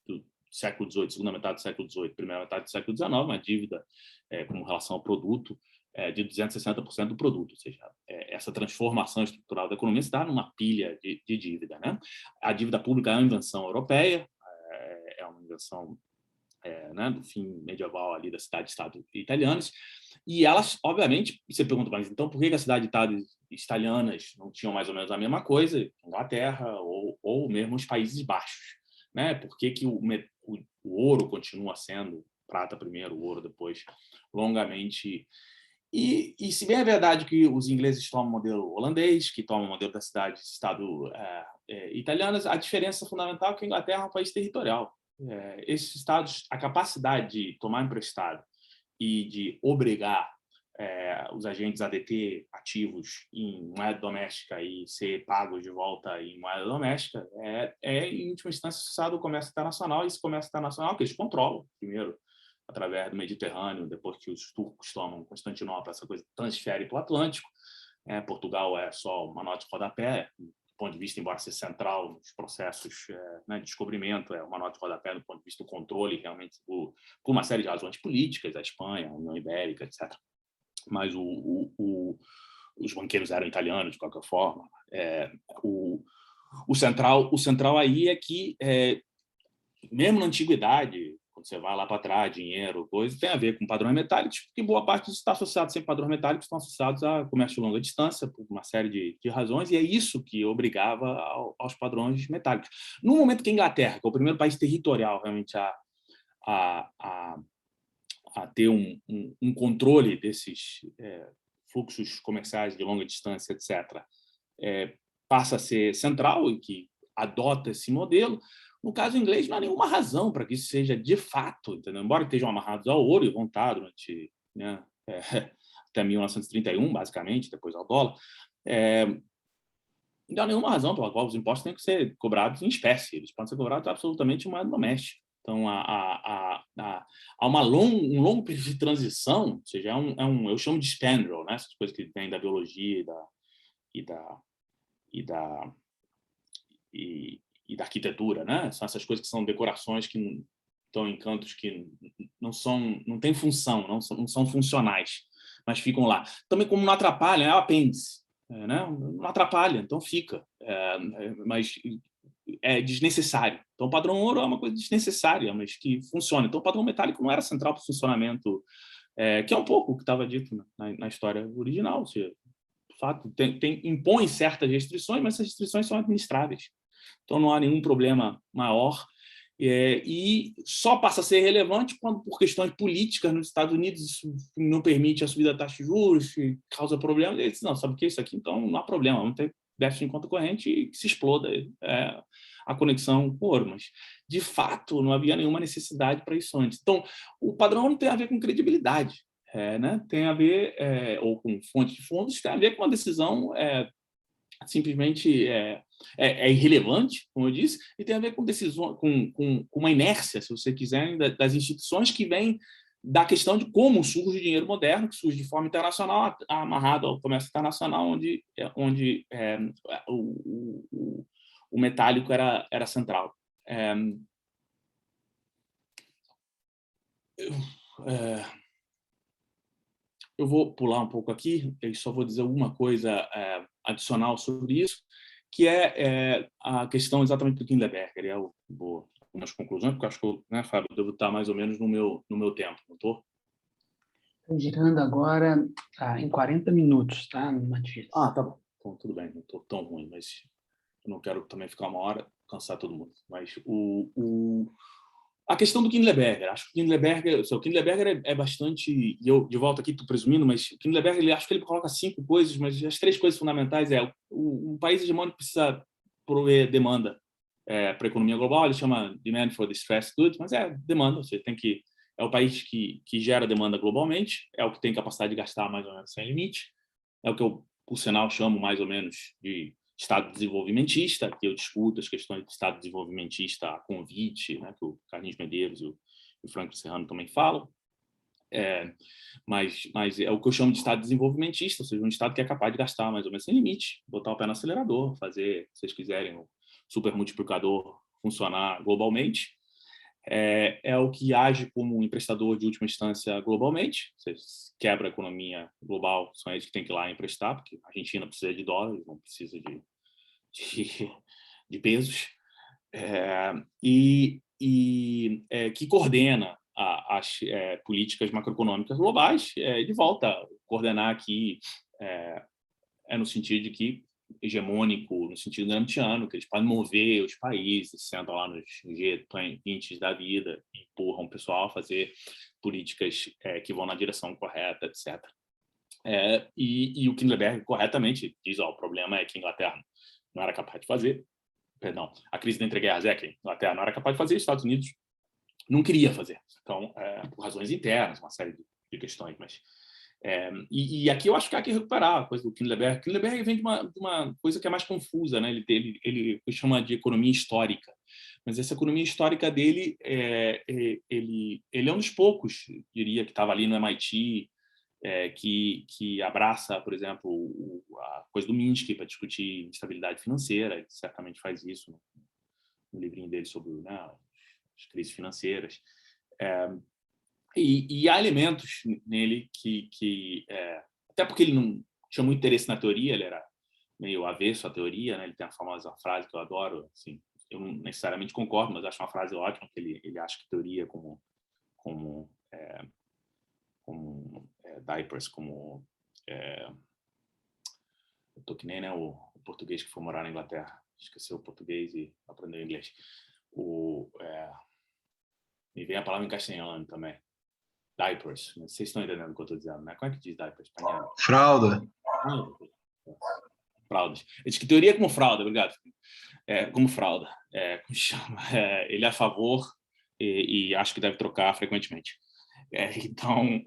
do século XVIII, segunda metade do século XVIII, primeira metade do século XIX, uma dívida com relação ao produto de 260% do produto, ou seja, essa transformação estrutural da economia se dá numa pilha de dívida, né? A dívida pública é uma invenção europeia, é uma invenção né, do fim medieval ali das cidades-estado italianas, e elas, obviamente, você pergunta, mas então por que as cidades-estado italianas não tinham mais ou menos a mesma coisa, Inglaterra ou mesmo os Países Baixos, né? Por que o ouro continua sendo prata primeiro, o ouro depois, longamente. E se bem é verdade que os ingleses tomam o modelo holandês, que tomam o modelo das cidades-estado italianas, a diferença fundamental é que a Inglaterra é um país territorial. Esses estados, a capacidade de tomar emprestado e de obrigar os agentes a deter ativos em moeda doméstica e ser pagos de volta em moeda doméstica em última instância, associado ao comércio internacional, e esse comércio internacional que eles controlam, primeiro, através do Mediterrâneo, depois que os turcos tomam Constantinopla, essa coisa transfere para o Atlântico. Portugal é só uma nota de rodapé, do ponto de vista, embora seja central nos processos de descobrimento, é uma nota de rodapé do ponto de vista do controle, realmente, por uma série de razões políticas, a Espanha, a União Ibérica, etc. Mas os banqueiros eram italianos, de qualquer forma. O central aí é que, mesmo na antiguidade, quando você vai lá para trás, dinheiro, coisa, tem a ver com padrões metálicos, porque boa parte disso está associado, sempre padrões metálicos estão associados a comércio de longa distância, por uma série de razões, e é isso que obrigava aos padrões metálicos. No momento que a Inglaterra, que é o primeiro país territorial realmente a ter um controle desses fluxos comerciais de longa distância, etc., passa a ser central e que adota esse modelo. No caso inglês, não há nenhuma razão para que isso seja de fato, entendeu? Embora estejam amarrados ao ouro e vão estar durante, né, até 1931, basicamente, depois ao dólar, não há nenhuma razão pela qual os impostos têm que ser cobrados em espécie. Eles podem ser cobrados absolutamente em moeda doméstica. Então, há um longo período de transição, ou seja, eu chamo de spandrel, né? Essas coisas que vêm da biologia e da arquitetura, né? São essas coisas que são decorações que estão em cantos que não têm função, não são funcionais, mas ficam lá. Também, como não atrapalha, é o apêndice, né? Não atrapalha, então fica, mas é desnecessário. Então, o padrão ouro é uma coisa desnecessária, mas que funciona. Então, o padrão metálico não era central para o funcionamento, que é um pouco o que estava dito na história original. Ou seja, de fato, impõe certas restrições, mas essas restrições são administráveis. Então, não há nenhum problema maior. E só passa a ser relevante quando, por questões políticas nos Estados Unidos, isso não permite a subida da taxa de juros, que causa problemas. Eles dizem, não, sabe o que é isso aqui? Então, não há problema, vamos ter déficit em conta corrente e que se exploda a conexão com o ouro. Mas, de fato, não havia nenhuma necessidade para isso antes. Então, o padrão não tem a ver com credibilidade, né? Tem a ver, ou com fonte de fundos, tem a ver com uma decisão simplesmente irrelevante, como eu disse, e tem a ver com decisão, com uma inércia, se você quiser, das instituições que vem da questão de como surge o dinheiro moderno, que surge de forma internacional, amarrado ao comércio internacional, onde o metálico era central. Eu vou pular um pouco aqui, eu só vou dizer alguma coisa adicional sobre isso, que é a questão exatamente do Kindleberger. Eu vou algumas conclusões, porque acho que eu, né, Fábio, eu devo estar mais ou menos no meu tempo, não estou? Estou girando agora em 40 minutos, tá, Matias? Tá bom. Então, tudo bem, não estou tão ruim, mas eu não quero também ficar uma hora, cansar todo mundo. Mas a questão do Kindleberger, acho que o Kindleberger é bastante, e eu de volta aqui estou presumindo, mas o Kindleberger, acho que ele coloca 5 coisas, mas as 3 coisas fundamentais um país hegemônico precisa prover demanda para a economia global, ele chama demand for distressed goods, mas demanda, você tem que, é o país que gera demanda globalmente, é o que tem capacidade de gastar mais ou menos sem limite, é o que eu, por sinal, chamo mais ou menos de Estado desenvolvimentista, que eu discuto as questões de Estado desenvolvimentista a convite, né, que o Carlinhos Medeiros e o Franco Serrano também falam, mas é o que eu chamo de Estado desenvolvimentista, ou seja, um Estado que é capaz de gastar mais ou menos sem limite, botar o pé no acelerador, fazer, se vocês quiserem, o supermultiplicador funcionar globalmente. É o que age como um emprestador de última instância globalmente. Você quebra a economia global, são eles que têm que ir lá emprestar, porque a Argentina precisa de dólares, não precisa de pesos, que coordena as políticas macroeconômicas globais. De volta, coordenar aqui no sentido de que hegemônico, no sentido gramsciano, que eles podem mover os países, sentam lá nos G20 da vida, empurram o pessoal a fazer políticas que vão na direção correta, etc. E o Kindleberger corretamente diz, o problema é que a Inglaterra não era capaz de fazer, a crise da entreguerras é que a Inglaterra não era capaz de fazer, os Estados Unidos não queria fazer. Então, por razões internas, uma série de questões, mas... e aqui eu acho que há que recuperar a coisa do Kindleberger. O Kindleberger vem de uma coisa que é mais confusa, né? Ele chama de economia histórica, mas essa economia histórica dele, ele é um dos poucos, diria, que estava ali no MIT, que abraça, por exemplo, a coisa do Minsky para discutir instabilidade financeira. Ele certamente faz isso no livrinho dele sobre, né, as crises financeiras. E há elementos nele que até porque ele tinha muito interesse na teoria, ele era meio avesso à teoria, né? Ele tem a famosa frase que eu adoro, assim, eu não necessariamente concordo, mas acho uma frase ótima, que ele acha que teoria como diapers, como... eu tô que nem, né, o português que foi morar na Inglaterra, esqueceu o português e aprendeu inglês. Me vem a palavra em castelhano também. Diapers. Vocês estão entendendo o que eu estou dizendo, né? Como é que diz diapers? Pañal. Fralda. Fraldas. Ele diz que teoria é como fralda, obrigado. Como fralda. Como chama? Ele é a favor e acho que deve trocar frequentemente. Então,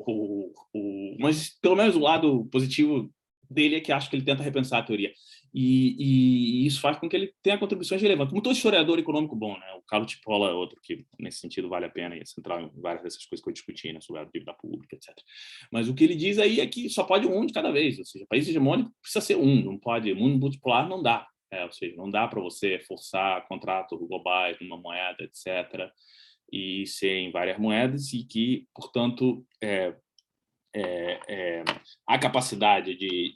mas pelo menos o lado positivo dele é que acho que ele tenta repensar a teoria. E isso faz com que ele tenha contribuições relevantes. Como todo historiador econômico bom, né? O Carlo Cipolla é outro que, nesse sentido, vale a pena centrar em várias dessas coisas que eu discuti, né? Sobre a dívida pública, etc. Mas o que ele diz aí é que só pode um de cada vez. Ou seja, país hegemônico precisa ser um, não pode. Mundo multipolar não dá. Ou seja, não dá para você forçar contratos globais numa moeda, etc., e ser em várias moedas e que, portanto, a capacidade de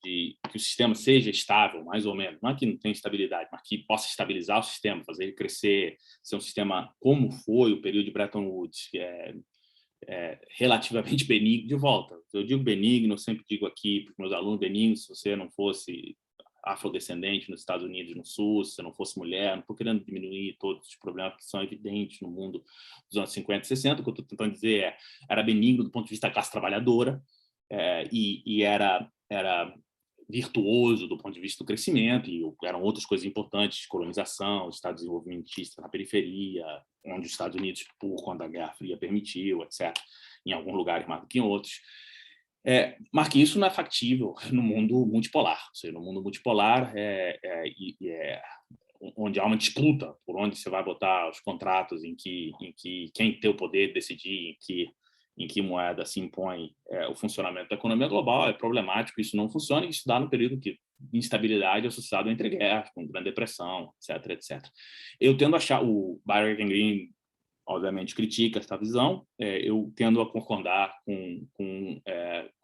que o sistema seja estável, mais ou menos, não é que não tem estabilidade, mas que possa estabilizar o sistema, fazer ele crescer, ser um sistema como foi o período de Bretton Woods, que relativamente benigno, de volta. Eu digo benigno, eu sempre digo aqui para os meus alunos, benigno, se você não fosse afrodescendente nos Estados Unidos, no Sul, se não fosse mulher, não estou querendo diminuir todos os problemas que são evidentes no mundo dos anos 50 e 60, o que eu estou tentando dizer era benigno do ponto de vista da classe trabalhadora, e era virtuoso do ponto de vista do crescimento, e eram outras coisas importantes, colonização, Estado desenvolvimentista na periferia, onde os Estados Unidos, por conta da Guerra Fria, permitiu, etc., em alguns lugares mais do que em outros. Mas que isso não é factível no mundo multipolar. Ou seja, no mundo multipolar, onde há uma disputa por onde você vai botar os contratos, em que quem tem o poder de decidir em que moeda se impõe o funcionamento da economia global, é problemático, isso não funciona, e isso dá no período que instabilidade associada entre guerras, com Grande Depressão, etc., etc. Eu tendo a achar, o Byron Green obviamente critica esta visão, eu tendo a concordar com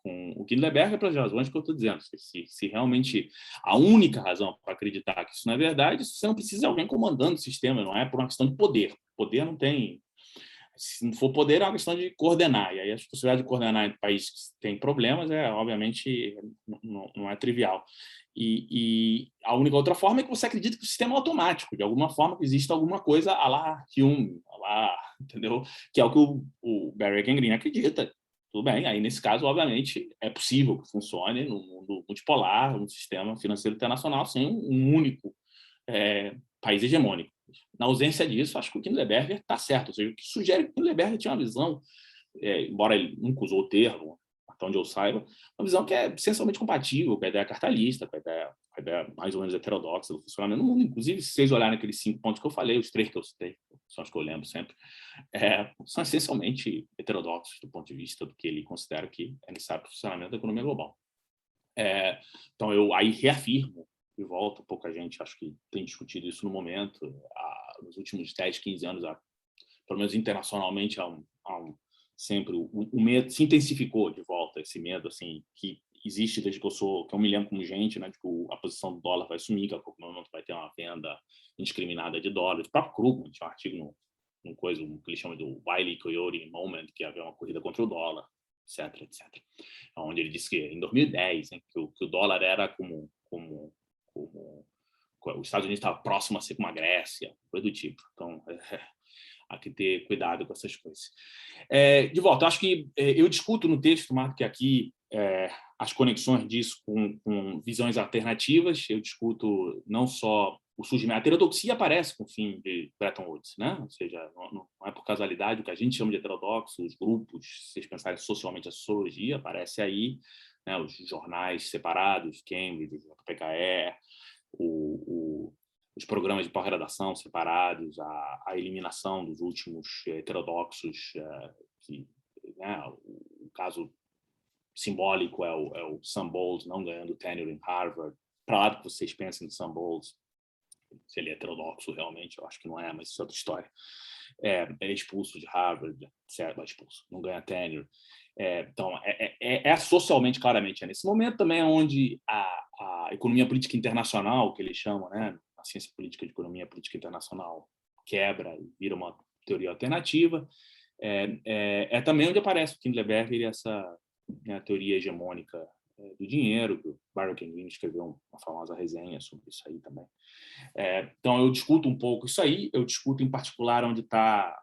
o Kindleberger pelas razões que eu estou dizendo. Se realmente a única razão para acreditar que isso não é verdade, você não precisa de alguém comandando o sistema, não é por uma questão de poder. Poder não tem... Se não for poder, é uma questão de coordenar. E aí a possibilidade de coordenar entre países que têm problemas, obviamente, não é trivial. E a única outra forma é que você acredita que o sistema é automático, de alguma forma que existe alguma coisa à la Hume, entendeu? Que é o que o Barry Egan-Green acredita. Tudo bem, aí nesse caso, obviamente, é possível que funcione no mundo multipolar, no sistema financeiro internacional, sem um único país hegemônico. Na ausência disso, acho que o Kindleberger está certo. Ou seja, o que sugere que o Kindleberger tinha uma visão, embora ele nunca usou o termo, até onde eu saiba, uma visão que é essencialmente compatível com a ideia cartalista, com a ideia mais ou menos heterodoxa do funcionamento no mundo. Inclusive, se vocês olharem aqueles 5 pontos que eu falei, os 3 que eu citei, são os que eu lembro sempre, são essencialmente heterodoxos do ponto de vista do que ele considera que é necessário para o funcionamento da economia global. Então, eu aí reafirmo, de volta, pouca gente acho que tem discutido isso no momento, nos últimos 10, 15 anos, pelo menos internacionalmente, sempre o medo se intensificou de volta, esse medo assim que existe desde que eu me lembro como gente, né, de que a posição do dólar vai sumir, que a qualquer momento vai ter uma venda indiscriminada de dólares. O próprio Krugman tinha um artigo num coisa que ele chama do Wile Coyote Moment, que havia uma corrida contra o dólar, etc, etc. Onde ele disse que em 2010, hein, que o dólar era como os Estados Unidos estava próximo a ser como a Grécia, coisa do tipo. Então, há que ter cuidado com essas coisas. De volta, acho que eu discuto no texto, mais que aqui, as conexões disso com visões alternativas. Eu discuto não só o surgimento. A heterodoxia aparece com o fim de Bretton Woods, né? Ou seja, não é por casualidade, o que a gente chama de heterodoxo, os grupos, se vocês pensarem socialmente a sociologia, aparece aí, né? Os jornais separados, Cambridge, JPKE, os programas de pós-graduação separados, a eliminação dos últimos heterodoxos, né, o caso simbólico é o Sam Bowles não ganhando tenure em Harvard. Para lá do que vocês pensem do Sam Bowles, se ele é heterodoxo realmente, eu acho que não é, mas isso é outra história. Ele é expulso de Harvard, certo? Expulso, não ganha tenure. Então, socialmente, claramente, nesse momento também é onde a economia política internacional, que eles chamam, né, a ciência política de economia política internacional, quebra e vira uma teoria alternativa. Também onde aparece o Kindleberger e essa, né, teoria hegemônica do dinheiro, que o Byron Kagan escreveu uma famosa resenha sobre isso aí também. Então, eu discuto um pouco isso aí, eu discuto em particular onde está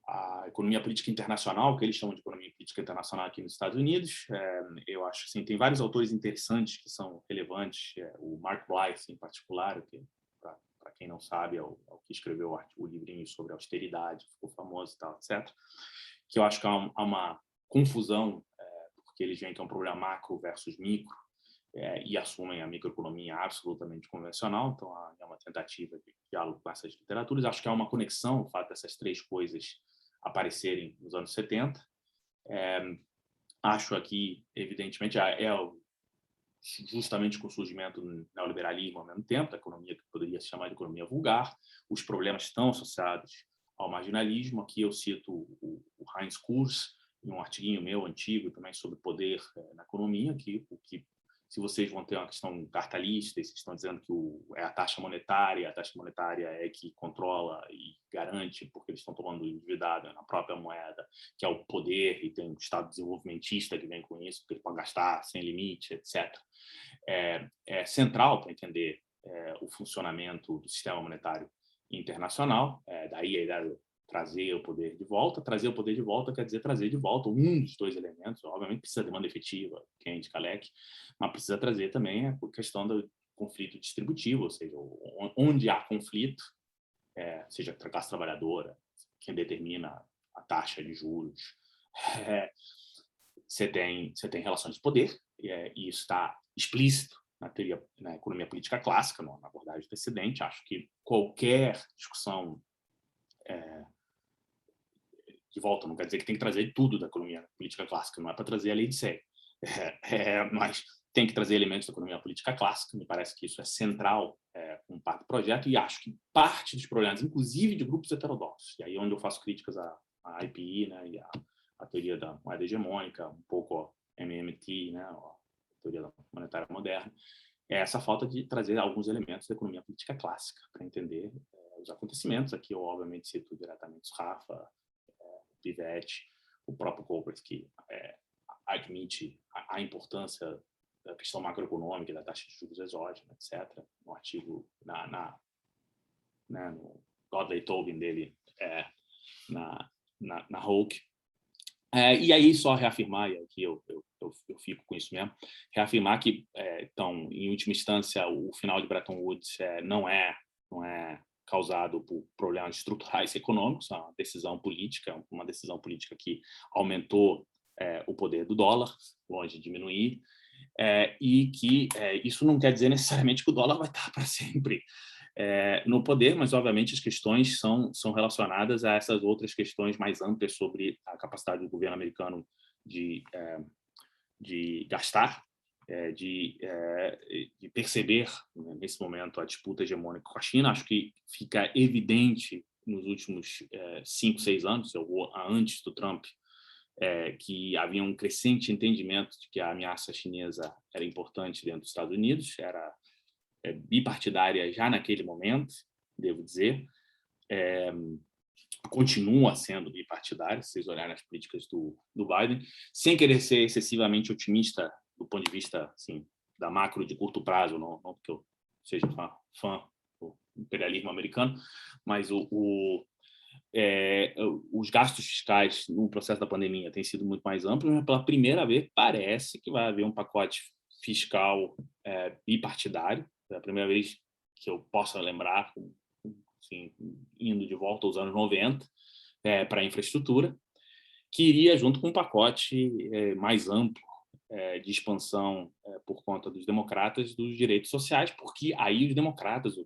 a economia política internacional, que eles chamam de economia política internacional aqui nos Estados Unidos. Eu acho que assim, tem vários autores interessantes que são relevantes, o Mark Blyth, em particular, que, para quem não sabe, é o que escreveu o livrinho sobre austeridade, ficou famoso e tal, etc., que eu acho que há uma confusão, porque eles veem que é um problema macro versus micro, e assumem a microeconomia absolutamente convencional, então é uma tentativa de diálogo com essas literaturas. Acho que há uma conexão, o fato dessas três coisas aparecerem nos anos 70. Acho aqui, evidentemente, justamente com o surgimento do neoliberalismo ao mesmo tempo, da economia que poderia se chamar de economia vulgar, os problemas estão associados ao marginalismo. Aqui eu cito o Heinz Kurz, em um artiguinho meu antigo também sobre poder na economia, que se vocês vão ter uma questão cartalista, e vocês estão dizendo que é a taxa monetária é que controla e garante, porque eles estão tomando endividado na própria moeda, que é o poder, e tem o Estado desenvolvimentista que vem com isso, porque ele pode gastar sem limite, etc. É central para entender o funcionamento do sistema monetário internacional. Daí a ideia de trazer o poder de volta. Trazer o poder de volta quer dizer trazer de volta um dos dois elementos. Obviamente precisa de demanda efetiva, Keynes, Kalec, mas precisa trazer também a questão do conflito distributivo, ou seja, onde há conflito, seja a classe trabalhadora, quem determina a taxa de juros, você tem relações de poder, e isso está explícito na economia política clássica, na abordagem antecedente. Acho que qualquer discussão de volta, não quer dizer que tem que trazer tudo da economia política clássica, não é para trazer a lei de Say, mas tem que trazer elementos da economia política clássica. Me parece que isso é central como parte do projeto, e acho que parte dos problemas, inclusive de grupos heterodoxos, e aí onde eu faço críticas à IPI, né, e à teoria da moeda hegemônica, um pouco a MMT, né, a teoria monetária moderna, é essa falta de trazer alguns elementos da economia política clássica para entender os acontecimentos. Aqui eu, obviamente, cito diretamente o Rafa, Pivetti, o próprio Colbert, que admite a importância da questão macroeconômica, da taxa de juros exógena, etc., no artigo, no Godley Tobin dele, na Hoke. E aí, só reafirmar, e aqui eu fico com isso mesmo, reafirmar que, então, em última instância, o final de Bretton Woods não é causado por problemas estruturais econômicos, é uma decisão política que aumentou o poder do dólar, longe de diminuir, e que isso não quer dizer necessariamente que o dólar vai estar para sempre no poder, mas, obviamente, as questões são relacionadas a essas outras questões mais amplas sobre a capacidade do governo americano de gastar, de perceber, né, nesse momento, a disputa hegemônica com a China. Acho que fica evidente nos últimos 5, 6 anos, ou antes do Trump, que havia um crescente entendimento de que a ameaça chinesa era importante dentro dos Estados Unidos, era bipartidária já naquele momento, devo dizer, continua sendo bipartidária, se vocês olharem as políticas do Biden, sem querer ser excessivamente otimista do ponto de vista, assim, da macro de curto prazo, não porque eu seja fã do imperialismo americano, mas os gastos fiscais no processo da pandemia têm sido muito mais amplos, mas pela primeira vez parece que vai haver um pacote fiscal bipartidário. É a primeira vez que eu possa lembrar, assim, indo de volta aos anos 90, para a infraestrutura, que iria junto com um pacote mais amplo de expansão por conta dos democratas dos direitos sociais, porque aí os democratas,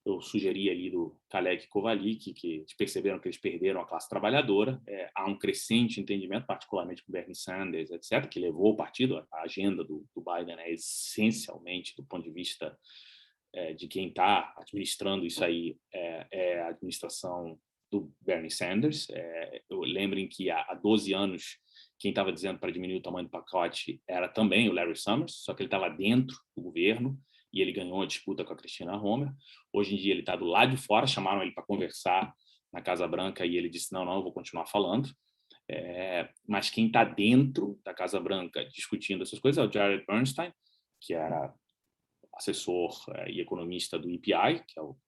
eu sugeri ali do Kalec e Kovalik, que eles perceberam que eles perderam a classe trabalhadora, há há um crescente entendimento, particularmente com Bernie Sanders, etc., que levou o partido, a agenda do Biden é essencialmente, do ponto de vista de quem está administrando isso aí, é a administração do Bernie Sanders. Lembrem que há 12 anos, quem estava dizendo para diminuir o tamanho do pacote era também o Larry Summers, só que ele estava dentro do governo e ele ganhou a disputa com a Christina Homer. Hoje em dia ele está do lado de fora, chamaram ele para conversar na Casa Branca e ele disse, não, eu vou continuar falando. Mas quem está dentro da Casa Branca discutindo essas coisas é o Jared Bernstein, que era assessor e economista do EPI, que é o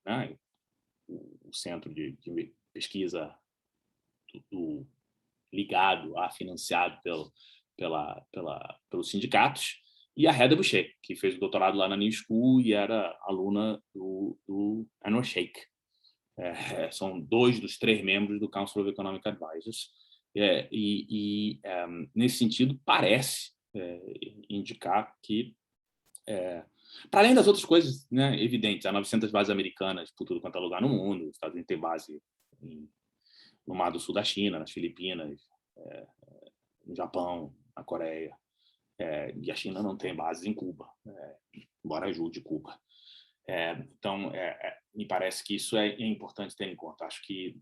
centro de pesquisa ligado, financiado pelos sindicatos, e a Heather Boushey, que fez o doutorado lá na New School e era aluna do Anwar Sheikh. São 2 dos 3 membros do Council of Economic Advisors. Nesse sentido, parece indicar que, para além das outras coisas, né, evidentes, há 900 bases americanas por tudo quanto é lugar no mundo, os Estados Unidos tem base no Mar do Sul da China, nas Filipinas, no Japão, na Coreia, e a China não tem base em Cuba, embora ajude Cuba. Então, me parece que isso é importante ter em conta. Acho que,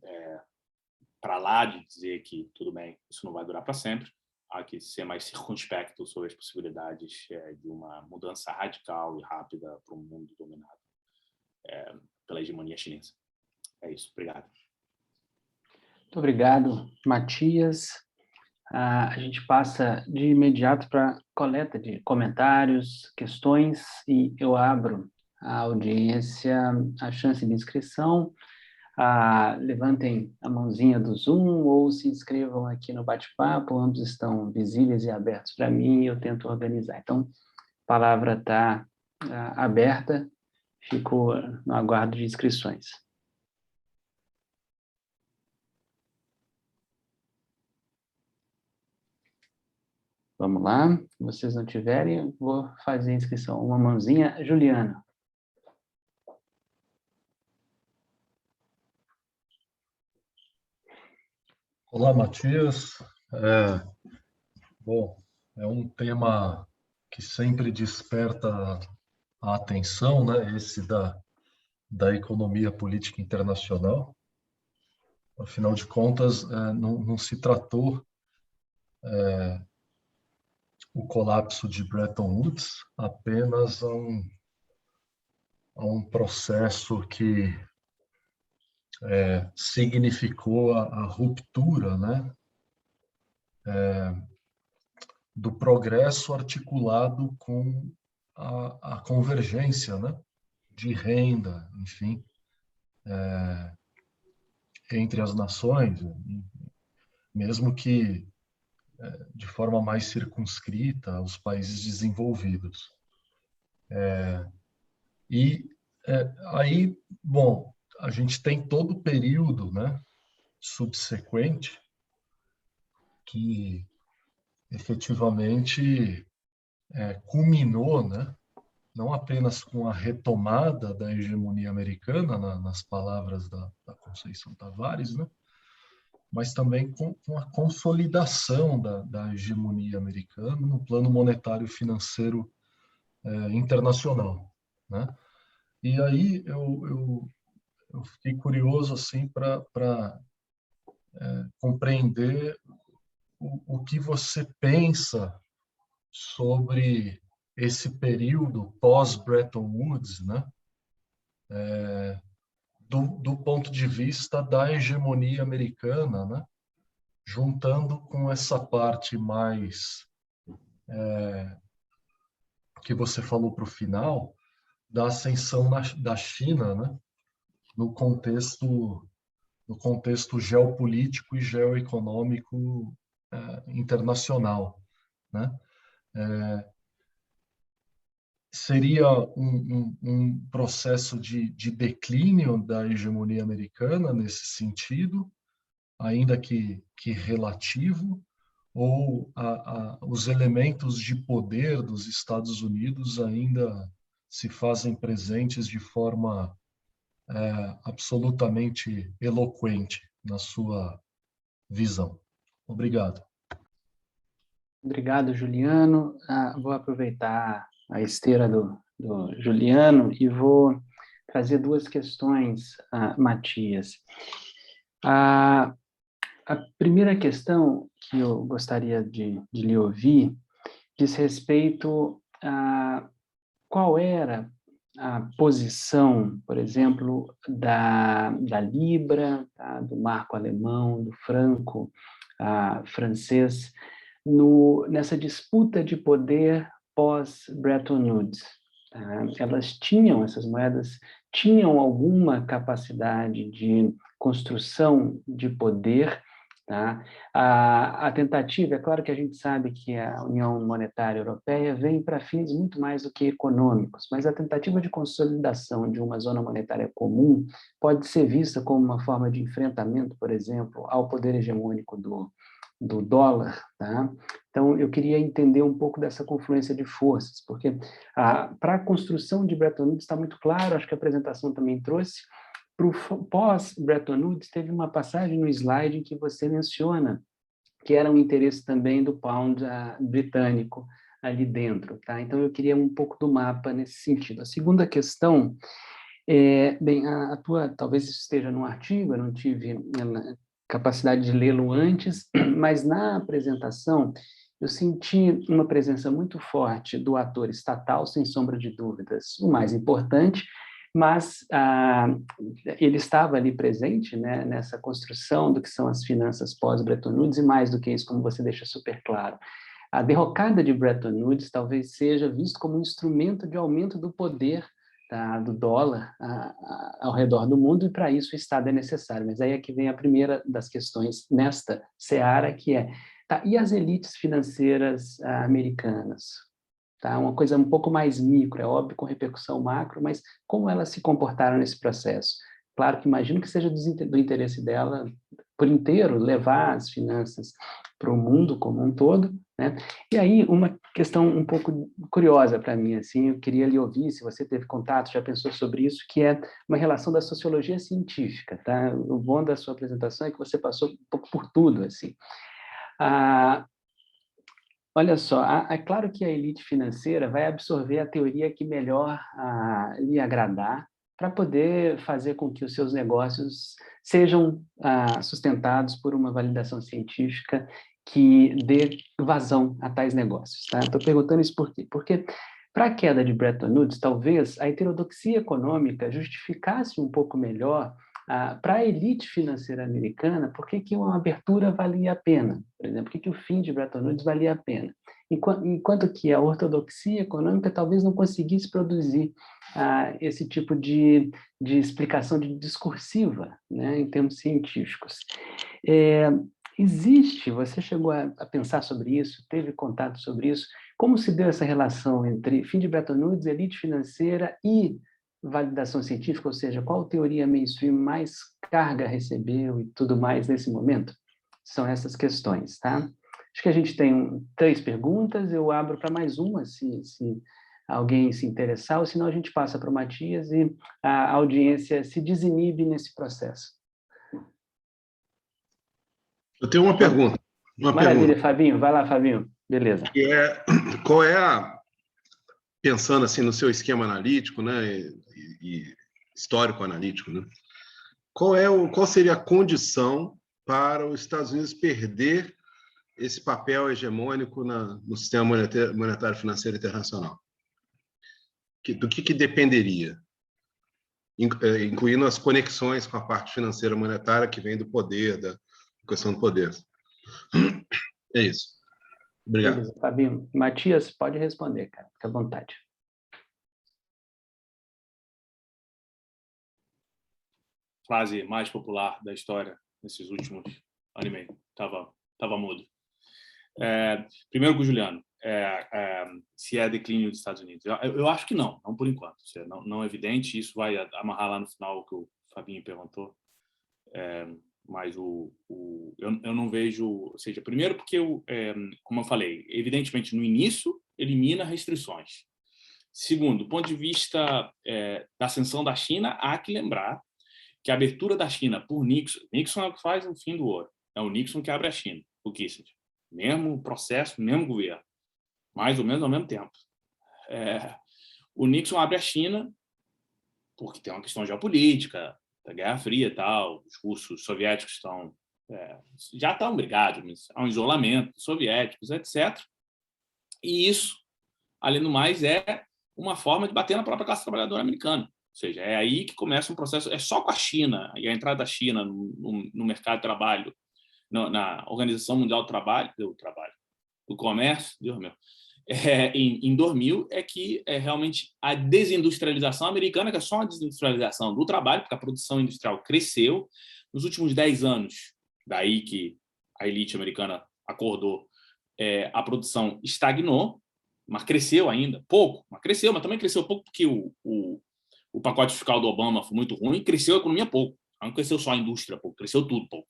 para lá de dizer que, tudo bem, isso não vai durar para sempre, há que ser mais circunspecto sobre as possibilidades de uma mudança radical e rápida para um mundo dominado pela hegemonia chinesa. É isso. Obrigado. Muito obrigado, Matias. A gente passa de imediato para a coleta de comentários, questões, e eu abro a audiência, a chance de inscrição. Levantem a mãozinha do Zoom ou se inscrevam aqui no bate-papo, ambos estão visíveis e abertos para mim e eu tento organizar. Então, a palavra está aberta, fico no aguardo de inscrições. Vamos lá, se vocês não tiverem, eu vou fazer a inscrição. Uma mãozinha, Juliana. Olá, Matias. Bom, é um tema que sempre desperta a atenção, né? Esse da economia política internacional. Afinal de contas, não se tratou o colapso de Bretton Woods apenas a um processo que significou a ruptura, né? Do progresso articulado com a convergência, né? De renda, enfim, entre as nações, mesmo que de forma mais circunscrita aos países desenvolvidos. Aí, bom, a gente tem todo o período, né, subsequente que efetivamente culminou, né, não apenas com a retomada da hegemonia americana, nas palavras da Conceição Tavares, né, mas também com a consolidação da hegemonia americana no plano monetário e financeiro internacional, né? E aí eu fiquei curioso assim para compreender o que você pensa sobre esse período pós-Bretton Woods, né? Do ponto de vista da hegemonia americana, né? Juntando com essa parte mais que você falou para o final, da ascensão da China, né? no contexto geopolítico e geoeconômico internacional, né? Seria um processo de declínio da hegemonia americana nesse sentido, ainda que relativo, ou os elementos de poder dos Estados Unidos ainda se fazem presentes de forma absolutamente eloquente na sua visão? Obrigado. Obrigado, Juliano. Vou aproveitar a esteira do Juliano e vou trazer duas questões, Matias. A primeira questão que eu gostaria de lhe ouvir diz respeito a qual era a posição, por exemplo, da Libra, tá, do marco alemão, do franco francês, nessa disputa de poder pós-Bretton Woods. Tá? Essas moedas tinham alguma capacidade de construção de poder. Tá? A tentativa, é claro que a gente sabe que a União Monetária Europeia vem para fins muito mais do que econômicos, mas a tentativa de consolidação de uma zona monetária comum pode ser vista como uma forma de enfrentamento, por exemplo, ao poder hegemônico do dólar. Tá? Então, eu queria entender um pouco dessa confluência de forças, porque para a construção de Bretton Woods está muito claro, acho que a apresentação também trouxe. Para o pós-Bretton Woods, teve uma passagem no slide em que você menciona que era um interesse também do pound britânico ali dentro. Tá? Então, eu queria um pouco do mapa nesse sentido. A segunda questão, bem, talvez isso esteja no artigo, eu não tive capacidade de lê-lo antes, mas na apresentação eu senti uma presença muito forte do ator estatal, sem sombra de dúvidas, o mais importante, mas ele estava ali presente, né, nessa construção do que são as finanças pós-Bretton Woods, e mais do que isso, como você deixa super claro. A derrocada de Bretton Woods talvez seja visto como um instrumento de aumento do poder do dólar ao redor do mundo, e para isso o Estado é necessário. Mas aí é que vem a primeira das questões nesta seara, que é, e as elites financeiras americanas? Tá? Uma coisa um pouco mais micro, é óbvio, com repercussão macro, mas como elas se comportaram nesse processo? Claro que imagino que seja do interesse dela, por inteiro, levar as finanças para o mundo como um todo, né? E aí, uma questão um pouco curiosa para mim, assim, eu queria lhe ouvir, se você teve contato, já pensou sobre isso, que é uma relação da sociologia científica, tá? O bom da sua apresentação é que você passou um pouco por tudo, assim. Olha só, é claro que a elite financeira vai absorver a teoria que melhor lhe agradar para poder fazer com que os seus negócios sejam sustentados por uma validação científica que dê vazão a tais negócios. Tá? Estou perguntando isso por quê? Porque para a queda de Bretton Woods, talvez a heterodoxia econômica justificasse um pouco melhor para a elite financeira americana, por que uma abertura valia a pena? Por exemplo, por que o fim de Bretton Woods valia a pena? Enquanto que a ortodoxia econômica talvez não conseguisse produzir esse tipo de explicação discursiva, né, em termos científicos. Você chegou a pensar sobre isso, teve contato sobre isso? Como se deu essa relação entre fim de Bretton Woods, elite financeira e validação científica, ou seja, qual teoria mainstream mais carga recebeu e tudo mais nesse momento? São essas questões, tá? Acho que a gente tem 3 perguntas, eu abro para mais uma, se alguém se interessar, ou senão a gente passa para o Matias e a audiência se desinibe nesse processo. Eu tenho uma pergunta. Maravilha, Fabinho. Vai lá, Fabinho. Beleza. Qual é pensando assim no seu esquema analítico, né, e histórico analítico, né, qual seria a condição para os Estados Unidos perder esse papel hegemônico no sistema monetário financeiro internacional? Do que dependeria? Incluindo as conexões com a parte financeira monetária que vem do poder, da questão do poder. É isso. Obrigado. Beleza, Fabinho. Matias, pode responder, cara. Fica à vontade. Frase mais popular da história nesses últimos anos e meio. Tava mudo. Primeiro com o Juliano. Se é declínio dos Estados Unidos. Eu acho que não por enquanto. Não é evidente. Isso vai amarrar lá no final o que o Fabinho perguntou. Mas eu não vejo... Ou seja, primeiro porque, como eu falei, evidentemente no início elimina restrições. Segundo, do ponto de vista da ascensão da China, há que lembrar que a abertura da China por Nixon é o que faz o fim do ouro. É o Nixon que abre a China. o Kissinger. Mesmo processo, mesmo governo. Mais ou menos ao mesmo tempo. O Nixon abre a China porque tem uma questão geopolítica, da Guerra Fria e tal, os russos soviéticos já estão brigados, mas há um isolamento dos soviéticos, etc. E isso, além do mais, é uma forma de bater na própria classe trabalhadora americana. Ou seja, é aí que começa um processo, é só com a China, e a entrada da China no mercado de trabalho, na Organização Mundial do Comércio, Deus meu, em 2000, é que realmente a desindustrialização americana, que é só uma desindustrialização do trabalho, porque a produção industrial cresceu. Nos últimos 10 anos, daí que a elite americana acordou, a produção estagnou, mas cresceu ainda, pouco, mas também cresceu pouco porque o pacote fiscal do Obama foi muito ruim, cresceu a economia pouco. Não cresceu só a indústria pouco, cresceu tudo pouco.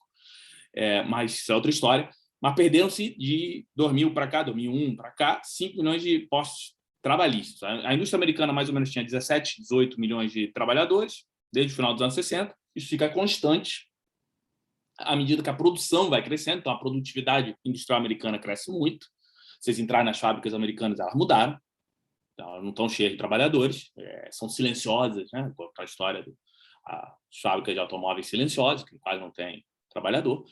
Mas isso é outra história. Mas perderam-se de 2000 para cá, 2001 para cá, 5 milhões de postos trabalhistas. A indústria americana mais ou menos tinha 17, 18 milhões de trabalhadores desde o final dos anos 60. Isso fica constante à medida que a produção vai crescendo. Então, a produtividade industrial americana cresce muito. Vocês entrarem nas fábricas americanas, elas mudaram. Então, elas não estão cheias de trabalhadores, são silenciosas, né? A história das fábricas de automóveis silenciosas, que quase não tem trabalhador.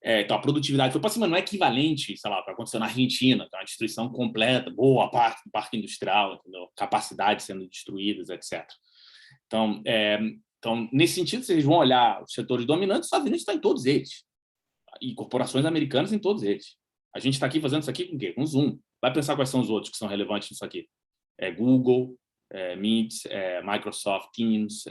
Então, a produtividade foi para cima, não é equivalente, sei lá, para acontecer na Argentina, uma destruição completa, boa parte do parque industrial, entendeu? Capacidades sendo destruídas, etc. Então, nesse sentido, vocês vão olhar os setores dominantes, os Estados Unidos está em todos eles, e corporações americanas em todos eles. A gente está aqui fazendo isso aqui com o quê? Com Zoom. Vai pensar quais são os outros que são relevantes nisso aqui. Google, Meet, Microsoft Teams,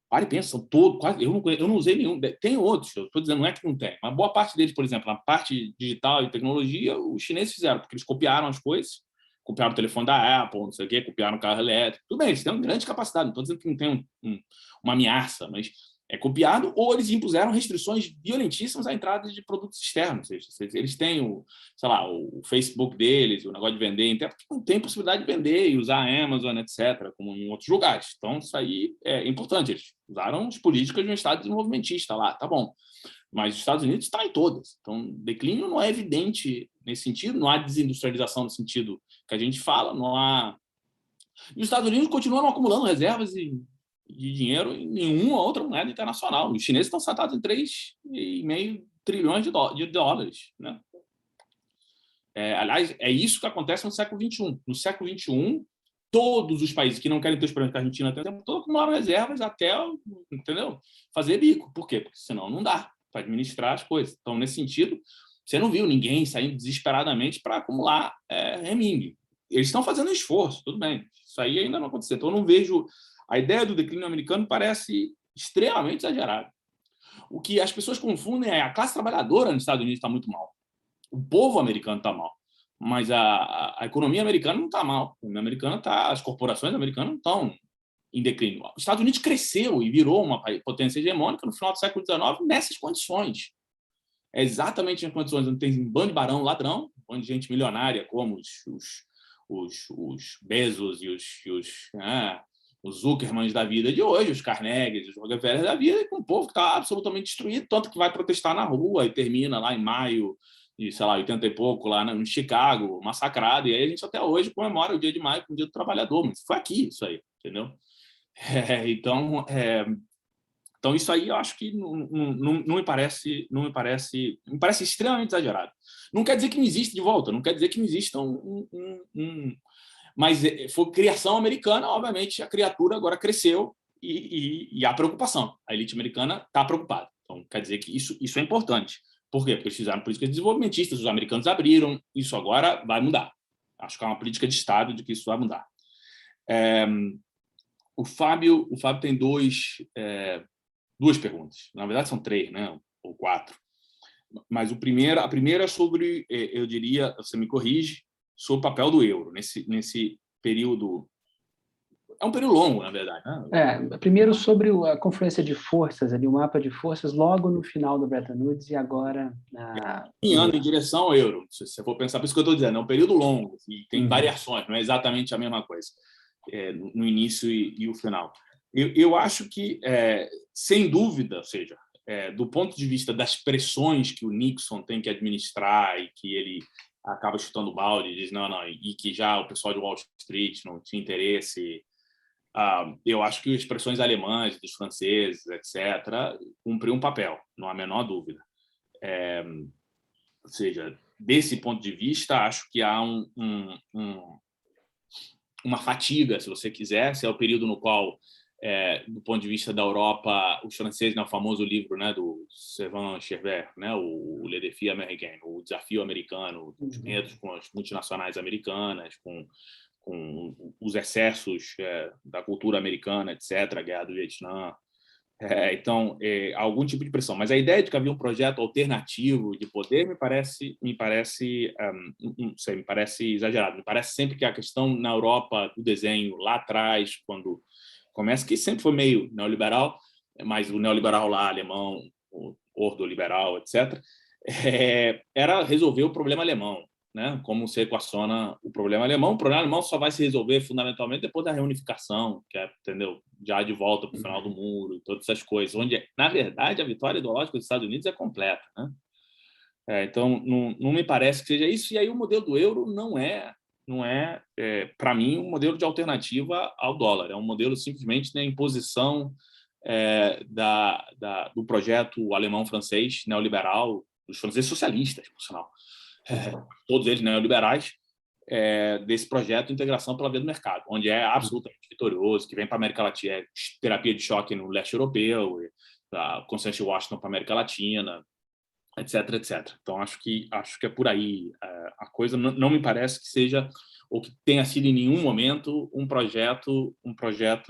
Para e pensa, são todos, quase, eu não usei nenhum. Tem outros, eu estou dizendo, não é que não tem. Mas boa parte deles, por exemplo, na parte digital e tecnologia, os chineses fizeram, porque eles copiaram as coisas, copiaram o telefone da Apple, não sei o quê, copiaram o carro elétrico. Tudo bem, eles têm uma grande capacidade, não estou dizendo que não tem uma ameaça, mas é copiado, ou eles impuseram restrições violentíssimas à entrada de produtos externos. Ou seja, eles têm o Facebook deles, o negócio de vender, até porque não tem possibilidade de vender e usar a Amazon, etc., como em outros lugares. Então, isso aí é importante. Eles usaram as políticas de um Estado desenvolvimentista lá, tá bom. Mas os Estados Unidos está em todas. Então, declínio não é evidente nesse sentido, não há desindustrialização no sentido que a gente fala, não há... E os Estados Unidos continuam acumulando reservas de dinheiro em nenhuma outra moeda internacional. Os chineses estão sentados em 3,5 trilhões de dólares. Né? Aliás, é isso que acontece no século XXI. No século XXI, todos os países que não querem ter os problemas que a Argentina tem o tempo todo acumularam reservas até, entendeu? Fazer bico. Por quê? Porque senão não dá para administrar as coisas. Então, nesse sentido, você não viu ninguém saindo desesperadamente para acumular renminbi. Eles estão fazendo esforço, tudo bem. Isso aí ainda não aconteceu. Então, eu não vejo... A ideia do declínio americano parece extremamente exagerada. O que as pessoas confundem é a classe trabalhadora nos Estados Unidos está muito mal. O povo americano está mal. Mas a economia americana não está mal. A economia americana as corporações americanas não estão em declínio. Os Estados Unidos cresceu e virou uma potência hegemônica no final do século XIX nessas condições. É exatamente nas condições onde tem um bando de barão ladrão, onde gente milionária como os Bezos e os Zuckermans da vida de hoje, os Carnegies, os Rockefeller da vida, e com um povo que está absolutamente destruído, tanto que vai protestar na rua e termina lá em maio, de, sei lá, 80 e pouco, lá em Chicago, massacrado. E aí a gente até hoje comemora o dia de maio como o dia do trabalhador, mas foi aqui isso aí, entendeu? Então, isso aí eu acho que não me parece extremamente exagerado. Não quer dizer que não existe de volta, não quer dizer que não exista mas foi criação americana, obviamente a criatura agora cresceu e há preocupação. A elite americana está preocupada. Então, quer dizer que isso é importante. Por quê? Porque eles fizeram políticas desenvolvimentistas, os americanos abriram, isso agora vai mudar. Acho que é uma política de Estado de que isso vai mudar. O Fábio tem duas perguntas. Na verdade, são 3, né? Ou 4. Mas a primeira é sobre, eu diria, você me corrige, sobre o papel do euro nesse período. É um período longo, na verdade. Né? Primeiro sobre a confluência de forças, ali, o mapa de forças, logo no final do Bretton Woods e agora... Caminhando em direção ao euro, se você for pensar, por isso que eu estou dizendo, é um período longo, e tem variações, não é exatamente a mesma coisa, no início e o final. Eu acho que, sem dúvida, ou seja, do ponto de vista das pressões que o Nixon tem que administrar e que ele acaba chutando o balde e diz não, e que já o pessoal de Wall Street não tinha interesse. Eu acho que as pressões alemãs, dos franceses, etc., cumpriu um papel, não há a menor dúvida. Ou seja, desse ponto de vista, acho que há uma fatiga, se você quiser, se é o período no qual, do ponto de vista da Europa, os franceses, o famoso livro, né, do Servan Schreiber, né, o Le Défi Américain, o desafio americano, os medos com as multinacionais americanas, com os excessos da cultura americana, etc., a guerra do Vietnã. Então, algum tipo de pressão. Mas a ideia de que havia um projeto alternativo de poder me parece exagerado. Me parece sempre que a questão na Europa do desenho, lá atrás, quando começa, que sempre foi meio neoliberal, mas o neoliberal lá, alemão, o ordoliberal, etc., era resolver o problema alemão, né? Como se equaciona o problema alemão. O problema alemão só vai se resolver fundamentalmente depois da reunificação, que é, entendeu? Já de volta para o final do muro, todas essas coisas, onde, na verdade, a vitória ideológica dos Estados Unidos é completa, né? Então, não me parece que seja isso. E aí o modelo do euro não é para mim, um modelo de alternativa ao dólar. É um modelo simplesmente na imposição do projeto alemão-francês neoliberal, dos franceses socialistas, por sinal. Todos eles neoliberais, desse projeto de integração pela via do mercado, onde é absolutamente vitorioso, que vem para a América Latina, terapia de choque no leste europeu, a Consenso Washington para a América Latina, etc, etc. Então, acho que é por aí. A coisa não me parece que seja, ou que tenha sido em nenhum momento, um projeto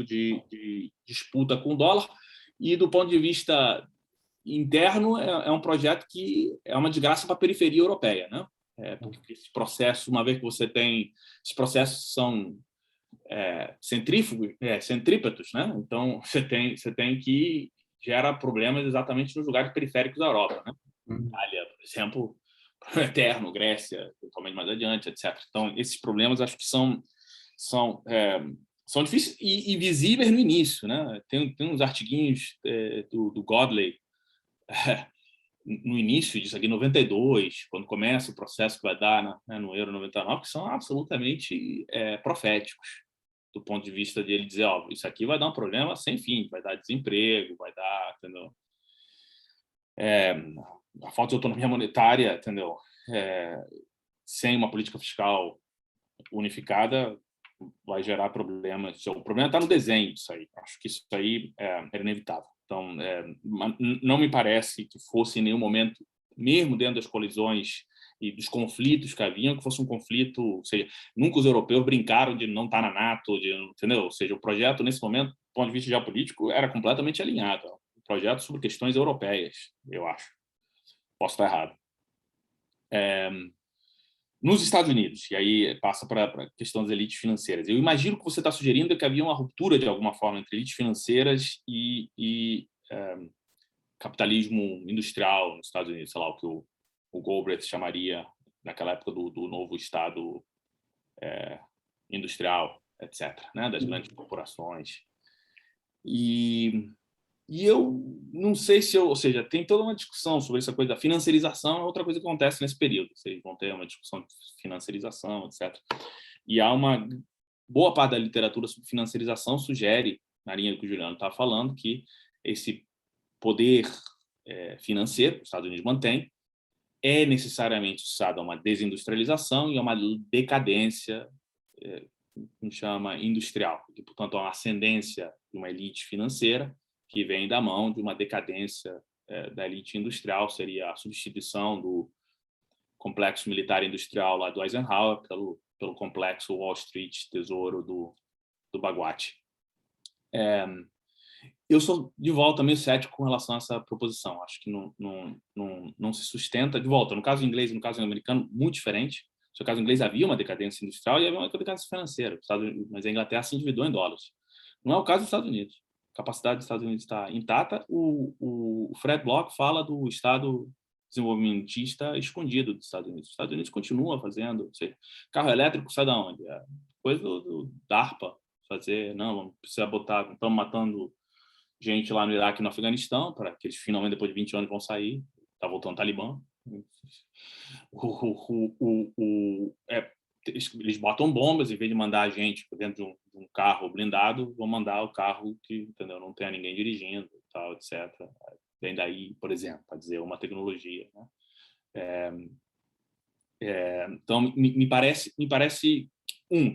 de disputa com o dólar. E, do ponto de vista interno, é um projeto que é uma desgraça para a periferia europeia, né? Porque esse processo, uma vez que você tem... Esses processos são centrípetos, né? Então, você tem que gera problemas exatamente nos lugares periféricos da Europa, né? Itália, por exemplo, eterno, Grécia, totalmente mais adiante, etc. Então, esses problemas acho que são difíceis e visíveis no início, né? Tem uns artiguinhos do Godley no início disso aqui, em 92, quando começa o processo que vai dar no Euro 99, que são absolutamente proféticos, do ponto de vista de ele dizer, isso aqui vai dar um problema sem fim, vai dar desemprego, vai dar, entendeu? A falta de autonomia monetária, entendeu? Sem uma política fiscal unificada, vai gerar problemas. O problema está no desenho disso aí. Acho que isso aí era inevitável. Então, não me parece que fosse em nenhum momento, mesmo dentro das colisões e dos conflitos que haviam, que fosse um conflito, ou seja, nunca os europeus brincaram de não estar na NATO, entendeu? Ou seja, o projeto, nesse momento, do ponto de vista geopolítico, era completamente alinhado. Um projeto sobre questões europeias, eu acho. Posso estar errado. Nos Estados Unidos, e aí passa para a questão das elites financeiras. Eu imagino que você está sugerindo que havia uma ruptura, de alguma forma, entre elites financeiras e capitalismo industrial nos Estados Unidos, sei lá, o que o Galbraith chamaria, naquela época, do novo Estado industrial, etc., né, das grandes corporações. E eu não sei se ou seja, tem toda uma discussão sobre essa coisa da financiarização, é outra coisa que acontece nesse período. Vocês vão ter uma discussão de financiarização, etc. E há uma boa parte da literatura sobre financiarização sugere, na linha do que o Juliano está falando, que esse poder financeiro que os Estados Unidos mantém é necessariamente associado a uma desindustrialização e a uma decadência, que a gente chama industrial, e, portanto, a uma ascendência de uma elite financeira que vem da mão de uma decadência da elite industrial, seria a substituição do complexo militar industrial lá do Eisenhower pelo complexo Wall Street Tesouro do Bagwati. Eu sou, de volta, meio cético com relação a essa proposição. Acho que não se sustenta. De volta, no caso inglês e no caso americano, muito diferente. No caso inglês havia uma decadência industrial e havia uma decadência financeira, mas a Inglaterra se endividou em dólares. Não é o caso dos Estados Unidos. A capacidade dos Estados Unidos está intacta. O Fred Block fala do Estado desenvolvimentista escondido dos Estados Unidos. Os Estados Unidos continuam fazendo, seja, carro elétrico sai da onde? Coisa do DARPA fazer, não, precisa botar, estamos matando gente lá no Iraque e no Afeganistão, para que eles finalmente, depois de 20 anos, vão sair. Está voltando o Talibã. Eles botam bombas, em vez de mandar a gente dentro de um carro blindado, vão mandar o carro que, entendeu, não tenha ninguém dirigindo, tal, etc. Vem daí, por exemplo, para dizer uma tecnologia, né? Então, me parece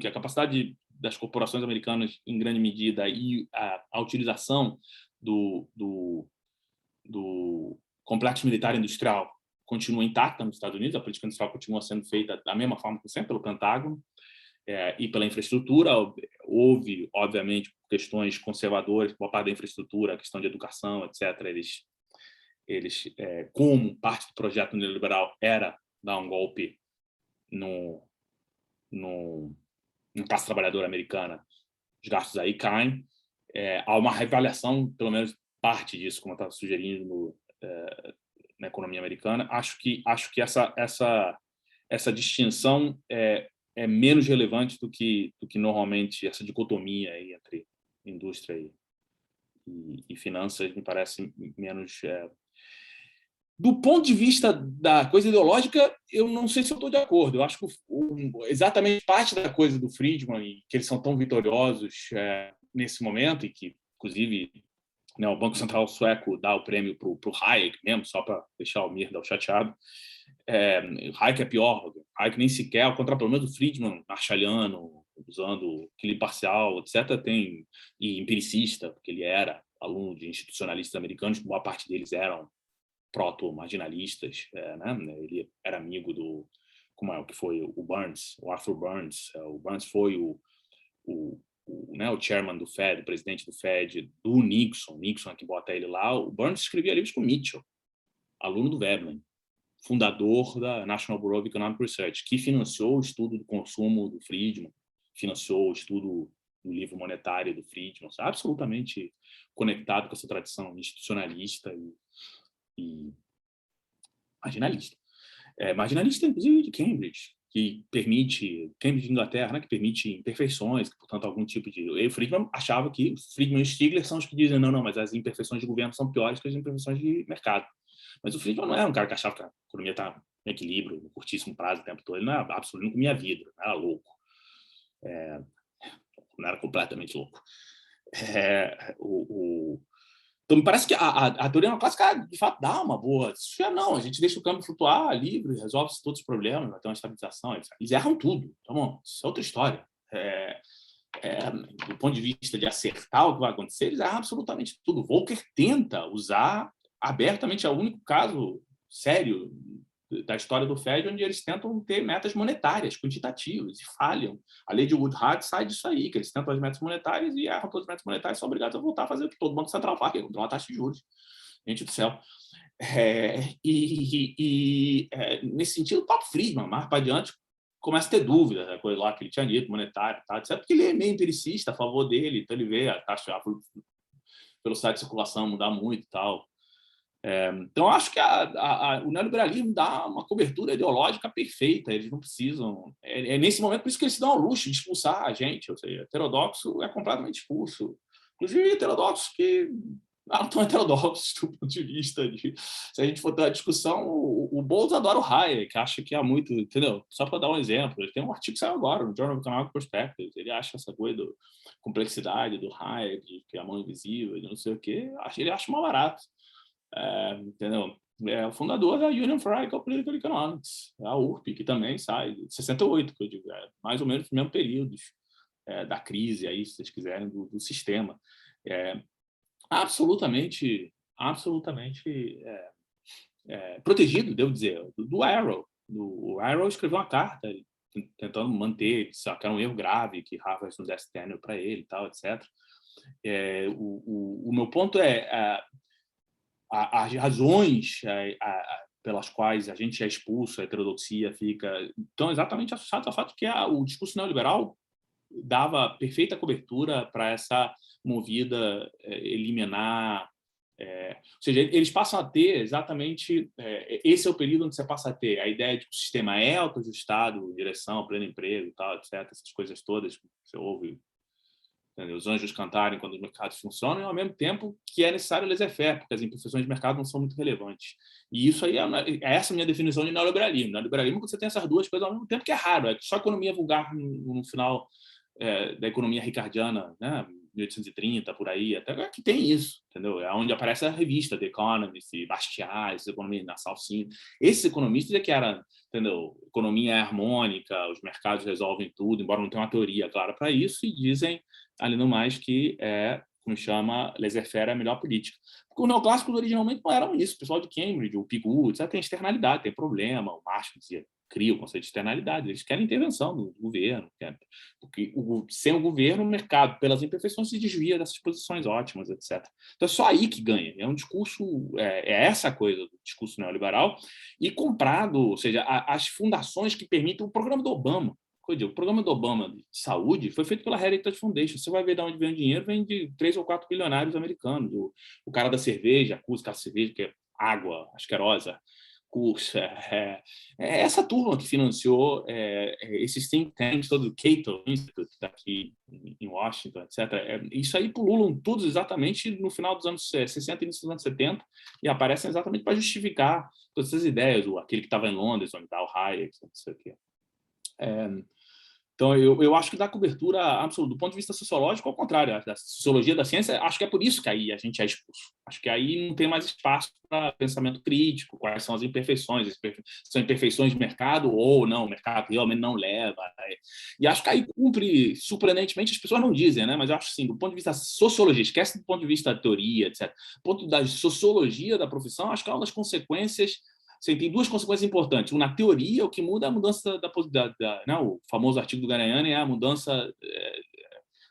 que a capacidade das corporações americanas, em grande medida, e a utilização do complexo militar industrial continua intacta nos Estados Unidos, a política industrial continua sendo feita da mesma forma que sempre, pelo Pentágono e pela infraestrutura. Houve, obviamente, questões conservadoras, boa parte da infraestrutura, a questão de educação, etc. Eles como parte do projeto neoliberal era dar um golpe na classe trabalhadora americana, os gastos aí caem. Há uma reavaliação, pelo menos parte disso, como eu estava sugerindo na economia americana. Acho que essa distinção é menos relevante do que normalmente essa dicotomia aí entre indústria e finanças me parece menos... Do ponto de vista da coisa ideológica, eu não sei se eu estou de acordo. Eu acho que exatamente parte da coisa do Friedman, e que eles são tão vitoriosos nesse momento, e que, inclusive, né, o Banco Central sueco dá o prêmio para o Hayek mesmo, só para deixar o Myrdal chateado. Hayek é pior. Hayek nem sequer, ao contrário, pelo menos o Friedman, marshalliano, usando equilíbrio parcial, etc., e empiricista, porque ele era aluno de institucionalistas americanos, boa parte deles eram proto-marginalistas, né? Ele era amigo que foi o Burns, o Arthur Burns. O Burns foi o chairman do Fed, o presidente do Fed, do Nixon é que bota ele lá. O Burns escrevia livros com Mitchell, aluno do Veblen, fundador da National Bureau of Economic Research, que financiou o estudo do consumo do Friedman, financiou o estudo do livro monetário do Friedman, absolutamente conectado com essa tradição institucionalista e marginalista. Marginalista, inclusive, de Cambridge, que permite, Cambridge, Inglaterra, né, que permite imperfeições, que, portanto, algum tipo de... E o Friedman achava que Friedman e Stigler são os que dizem não, mas as imperfeições de governo são piores que as imperfeições de mercado. Mas o Friedman não era um cara que achava que a economia está em equilíbrio, no curtíssimo prazo, o tempo todo. Ele não era absolutamente, não comia vidro, não era louco. Não era completamente louco. Então, me parece que a teoria clássica, de fato, dá uma boa... Não, a gente deixa o câmbio flutuar livre, resolve todos os problemas, vai ter uma estabilização. Eles erram tudo. Tá bom? Isso é outra história. Do ponto de vista de acertar o que vai acontecer, eles erram absolutamente tudo. Volcker tenta usar abertamente, é o único caso sério da história do Fed onde eles tentam ter metas monetárias, quantitativas, e falham. A lei de Woodhart sai disso aí, que eles tentam as metas monetárias e erram todas as metas monetárias, são obrigados a voltar a fazer o que todo Banco Central faz, que é controlar a taxa de juros. Gente do céu. Nesse sentido, o próprio Friedman, mais para adiante, começa a ter dúvidas da coisa lá que ele tinha dito, monetária, tá, etc., porque ele é meio empiricista, a favor dele, então ele vê a taxa, a velocidade de circulação mudar muito e tal. Então, acho que o neoliberalismo dá uma cobertura ideológica perfeita. Eles não precisam... nesse momento, por isso que eles se dão ao luxo de expulsar a gente. Ou seja, heterodoxo é completamente expulso. Inclusive, heterodoxos que não estão heterodoxos do ponto de vista de... Se a gente for ter uma discussão, o Boulos adora o Hayek, acha que há muito... Entendeu? Só para dar um exemplo, ele tem um artigo que saiu agora, no Journal of Economic Perspectives. Ele acha essa coisa da complexidade do Hayek, que é a mão invisível, de não sei o quê. Ele acha mal barato. Entendeu? É o fundador da Union for Radical Political Economics, a URP, que também sai de 68, que eu digo, mais ou menos no mesmo período da crise, aí, se vocês quiserem, do sistema. Absolutamente protegido, devo dizer, do Arrow. O Arrow escreveu uma carta tentando manter, que era um erro grave, que Harvard não desse tenure para ele, tal, etc. O meu ponto as razões pelas quais a gente é expulso, a heterodoxia estão exatamente associadas ao fato que o discurso neoliberal dava perfeita cobertura para essa movida eliminar. Ou seja, eles passam a ter exatamente... esse é o período onde você passa a ter a ideia de que o sistema é autoajustado, direção, pleno emprego, tal, etc., essas coisas todas que você ouve entendeu? Os anjos cantarem quando os mercados funcionam, e ao mesmo tempo que é necessário laissez-faire, porque as imperfeições de mercado não são muito relevantes. E isso aí é essa a minha definição de neoliberalismo. Neoliberalismo é quando você tem essas duas coisas ao mesmo tempo, que é raro. É só economia vulgar no final da economia ricardiana, né? 1830, por aí, até que tem isso, entendeu? É onde aparece a revista The Economist, Bastiat, economia na Salsinha. Esses economistas é que eram, entendeu? Economia é harmônica, os mercados resolvem tudo, embora não tenha uma teoria clara para isso, e dizem, além do mais, que como chama, laissez-faire é a melhor política. Porque os neoclássicos originalmente não eram isso. O pessoal de Cambridge, o Pigou, tem externalidade, tem problema. O Marx dizia, cria o conceito de externalidade. Eles querem intervenção do governo. Porque sem o governo, o mercado, pelas imperfeições, se desvia dessas posições ótimas, etc. Então é só aí que ganha. É um discurso, essa coisa do discurso neoliberal, e comprado, ou seja, as fundações que permitem o programa do Obama. O programa do Obama de saúde foi feito pela Heritage Foundation. Você vai ver de onde vem o dinheiro, vem de 3 ou 4 bilionários americanos. O cara da cerveja, acusa aquela cerveja que é água asquerosa, curso. Essa turma que financiou esses think tanks, todo o Cato Institute daqui em Washington, etc. Isso aí pululam todos exatamente no final dos anos 60 e início dos anos 70 e aparecem exatamente para justificar todas essas ideias. Aquele que estava em Londres, onde está o Hayek, não sei o quê. Então, eu acho que dá cobertura absoluta. Do ponto de vista sociológico, ao contrário, da sociologia da ciência, acho que é por isso que aí a gente é expulso. Acho que aí não tem mais espaço para pensamento crítico, quais são as imperfeições, são imperfeições de mercado ou não, o mercado realmente não leva. E acho que aí cumpre, surpreendentemente, as pessoas não dizem, né? Mas eu acho assim, do ponto de vista da sociologia, esquece do ponto de vista da teoria, etc. Do ponto da sociologia da profissão, acho que é uma das consequências. Você tem duas consequências importantes. Na teoria, o que muda é a mudança né, o famoso artigo do Garagnani é a mudança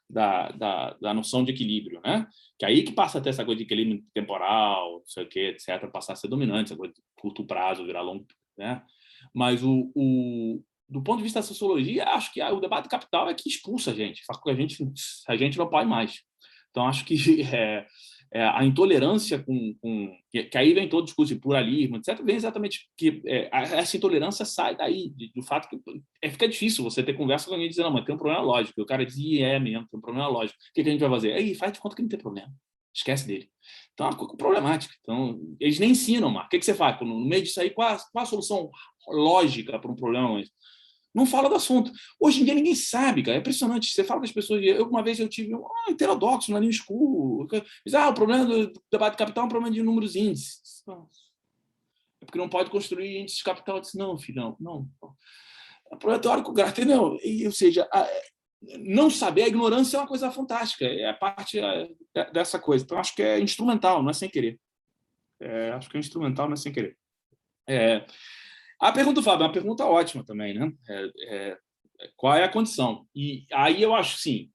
da noção de equilíbrio, né? Que aí que passa a ter essa coisa de equilíbrio temporal, não sei o quê, etc., passar a ser dominante, essa coisa de curto prazo virar longo, né? Mas do ponto de vista da sociologia, acho que o debate capital é que expulsa a gente, faz com que a gente não pode mais. Então, acho que a intolerância que aí vem todo o discurso de pluralismo, etc., vem exatamente que essa intolerância sai daí, do fato que fica difícil você ter conversa com alguém dizendo, não, mas tem um problema lógico. E o cara diz, mesmo, tem um problema lógico. O que a gente vai fazer? Aí faz de conta que não tem problema. Esquece dele. Então, é uma coisa problemática. Então, eles nem ensinam, mas o que você faz? No meio disso aí, qual a solução lógica para um problema? Não fala do assunto. Hoje em dia ninguém sabe, cara. É impressionante. Você fala com as pessoas. Uma vez eu tive um heterodoxo na New School. Diz, o problema do debate capital é um problema de números índices. É porque não pode construir índices de capital. Eu disse, não, filhão, não. É um problema teórico grave, entendeu? Ou seja, não saber, a ignorância é uma coisa fantástica. É a parte dessa coisa. Então, acho que é instrumental, não é sem querer. Acho que é instrumental, não é sem querer. A pergunta, Fábio, é uma pergunta ótima também, né? Qual é a condição? E aí eu acho, sim,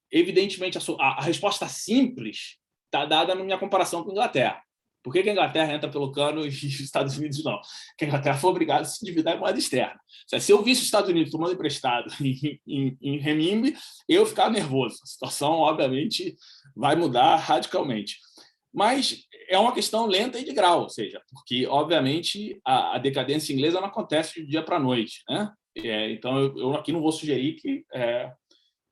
evidentemente, a resposta simples está dada na minha comparação com a Inglaterra. Por que a Inglaterra entra pelo cano e os Estados Unidos não? Porque a Inglaterra foi obrigada a se endividar em moeda externa. Se eu visse os Estados Unidos tomando emprestado em renminbi, eu ficava nervoso. A situação, obviamente, vai mudar radicalmente. Mas é uma questão lenta e de grau, ou seja, porque, obviamente, a decadência inglesa não acontece de dia para a noite, né? Então, eu aqui não vou sugerir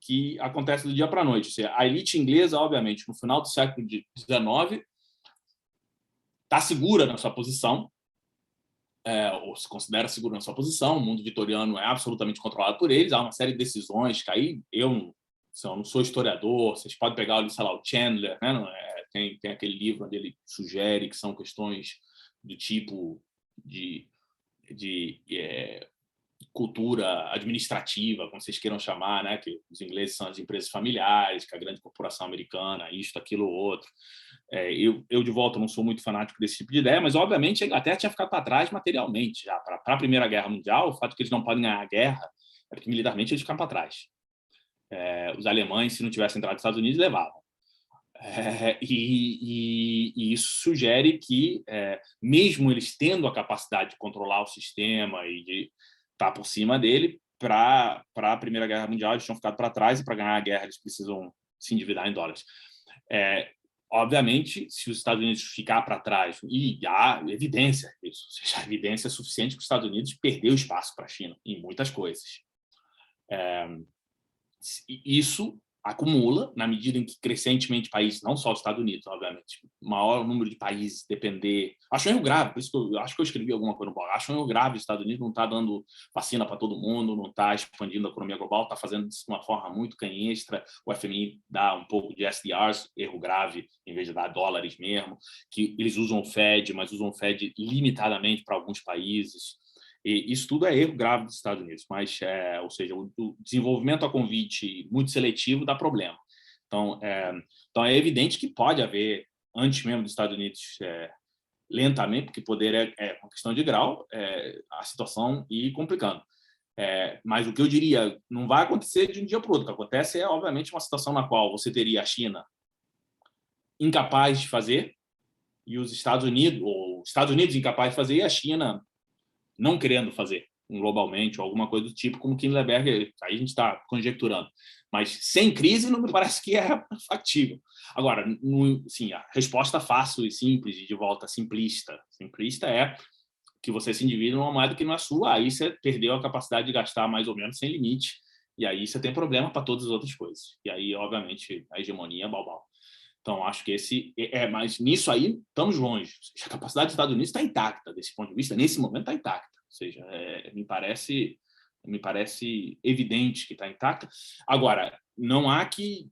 que acontece do dia para a noite. Ou seja, a elite inglesa, obviamente, no final do século XIX, está segura na sua posição, ou se considera segura na sua posição. O mundo vitoriano é absolutamente controlado por eles. Há uma série de decisões que aí eu não sou historiador, vocês podem pegar, sei lá, o Chandler, né? Tem aquele livro onde ele sugere que são questões do tipo de cultura administrativa, como vocês queiram chamar, né? Que os ingleses são as empresas familiares, que a grande corporação americana, isto, aquilo, outro. Eu, de volta, não sou muito fanático desse tipo de ideia, mas, obviamente, a Inglaterra tinha ficado para trás materialmente. Já para a Primeira Guerra Mundial, o fato de que eles não podem ganhar a guerra era que, militarmente, eles ficaram para trás. Os alemães, se não tivessem entrado nos Estados Unidos, levavam. E isso sugere que, mesmo eles tendo a capacidade de controlar o sistema e de estar por cima dele, para a Primeira Guerra Mundial eles tinham ficado para trás, e para ganhar a guerra eles precisam se endividar em dólares. Obviamente, se os Estados Unidos ficar para trás, e há evidência disso, ou seja, evidência suficiente que os Estados Unidos perdeu espaço para a China em muitas coisas. isso acumula, na medida em que crescentemente países, não só os Estados Unidos, obviamente, maior número de países depender... Acho um erro grave, por isso que eu acho que eu escrevi alguma coisa no blog. Acho um erro grave, os Estados Unidos não está dando vacina para todo mundo, não está expandindo a economia global, está fazendo isso de uma forma muito canhestra, o FMI dá um pouco de SDRs, erro grave, em vez de dar dólares mesmo, que eles usam o Fed, mas usam o Fed limitadamente para alguns países. E isso tudo é erro grave dos Estados Unidos, mas, ou seja, o desenvolvimento a convite muito seletivo dá problema. Então é evidente que pode haver, antes mesmo dos Estados Unidos, lentamente, porque poder é uma questão de grau, a situação ir complicando. Mas o que eu diria, não vai acontecer de um dia para o outro. O que acontece obviamente, uma situação na qual você teria a China incapaz de fazer e os Estados Unidos incapaz de fazer e a China não querendo fazer globalmente ou alguma coisa do tipo, como Kindleberg, aí a gente está conjecturando. Mas sem crise não me parece que é factível. Agora, sim, a resposta fácil e simples, de volta simplista. Simplista é que você se endivida numa moeda que não é sua, aí você perdeu a capacidade de gastar mais ou menos sem limite, e aí você tem problema para todas as outras coisas. E aí, obviamente, a hegemonia é balbal. Então, acho que mas nisso aí estamos longe. A capacidade dos Estados Unidos está intacta, desse ponto de vista, nesse momento está intacta. Ou seja, me parece evidente que está intacta. Agora, não há que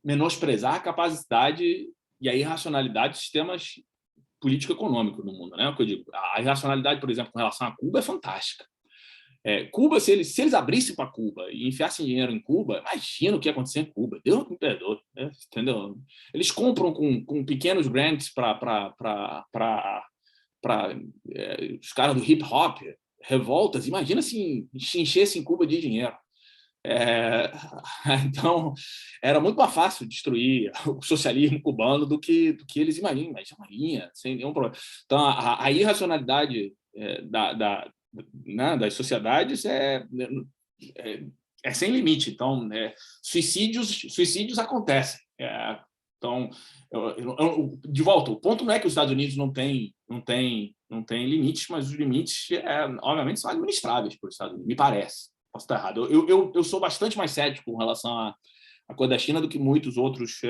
menosprezar a capacidade e a irracionalidade de sistemas político-econômicos no mundo, né? O que eu digo, a irracionalidade, por exemplo, com relação a Cuba é fantástica. Cuba, se eles abrissem para Cuba e enfiassem dinheiro em Cuba, imagina o que ia acontecer em Cuba. Deus me perdoe, né? Entendeu? Eles compram com pequenos grants para os caras do hip hop, revoltas. Imagina se enchessem Cuba de dinheiro. Então, era muito mais fácil destruir o socialismo cubano do que eles imaginam, mas imagina, sem nenhum problema. Então, a irracionalidade das sociedades é sem limite. Então, suicídios acontecem. Então, de volta, o ponto não é que os Estados Unidos não têm limites, mas os limites, obviamente, são administráveis por Estados Unidos, me parece. Posso estar errado. Eu sou bastante mais cético com relação à coisa da China do que muitos outros,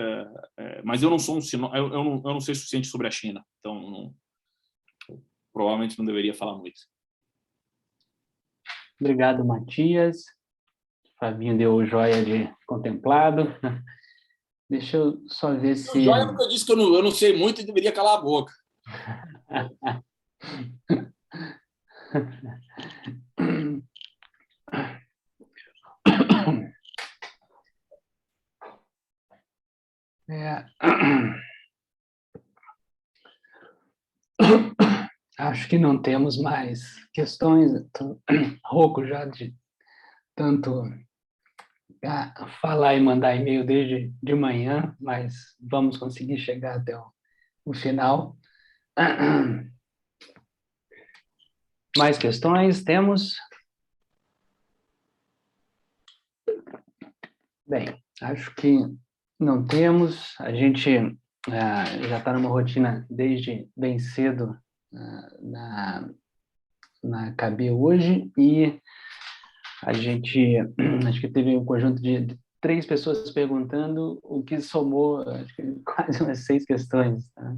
mas eu não sou eu não sei o suficiente sobre a China, então provavelmente não deveria falar muito. Obrigado, Matias. Fabinho deu o joia de contemplado. Deixa eu só ver se... O joia nunca disse que eu não sei muito e deveria calar a boca. Acho que não temos mais questões. Estou rouco já de tanto falar e mandar e-mail desde de manhã, mas vamos conseguir chegar até o final. Mais questões temos? Bem, acho que não temos. A gente já está numa rotina desde bem cedo na KB hoje, e a gente acho que teve um conjunto de 3 pessoas perguntando, o que somou acho que quase umas 6 questões, tá?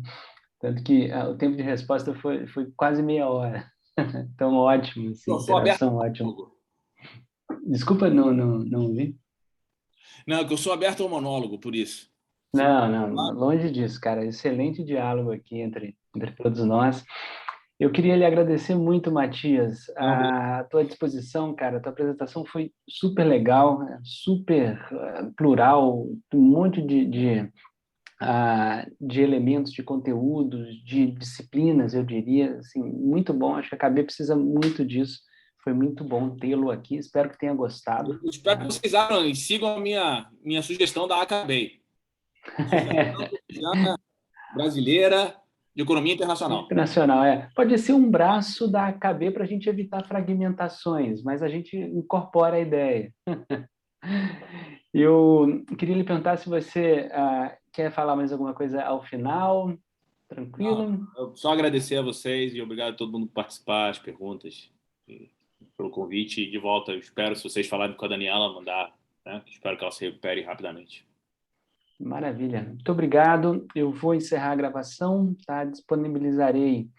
Tanto que o tempo de resposta foi quase meia hora. Então, ótimo, assim, interação ótima. Desculpa, não vi. Não, que eu sou aberto ao monólogo, por isso. Não, longe disso, cara. Excelente diálogo aqui entre todos nós. Eu queria lhe agradecer muito, Matias, a tua disposição, cara. A tua apresentação foi super legal, super plural, um monte de elementos, de conteúdos, de disciplinas, eu diria, assim, muito bom. Acho que a KB precisa muito disso. Foi muito bom tê-lo aqui. Espero que tenha gostado. Eu espero que vocês sigam a minha sugestão da AKB. Brasileira de Economia Internacional. Pode ser um braço da AKB para a gente evitar fragmentações, mas a gente incorpora a ideia. Eu queria lhe perguntar se você quer falar mais alguma coisa ao final. Tranquilo? Não, eu só agradecer a vocês e obrigado a todo mundo por participar, as perguntas, pelo convite. E de volta, eu espero, se vocês falarem com a Daniela, mandar né? Espero que ela se recupere rapidamente. Maravilha. Muito obrigado. Eu vou encerrar a gravação, tá? Disponibilizarei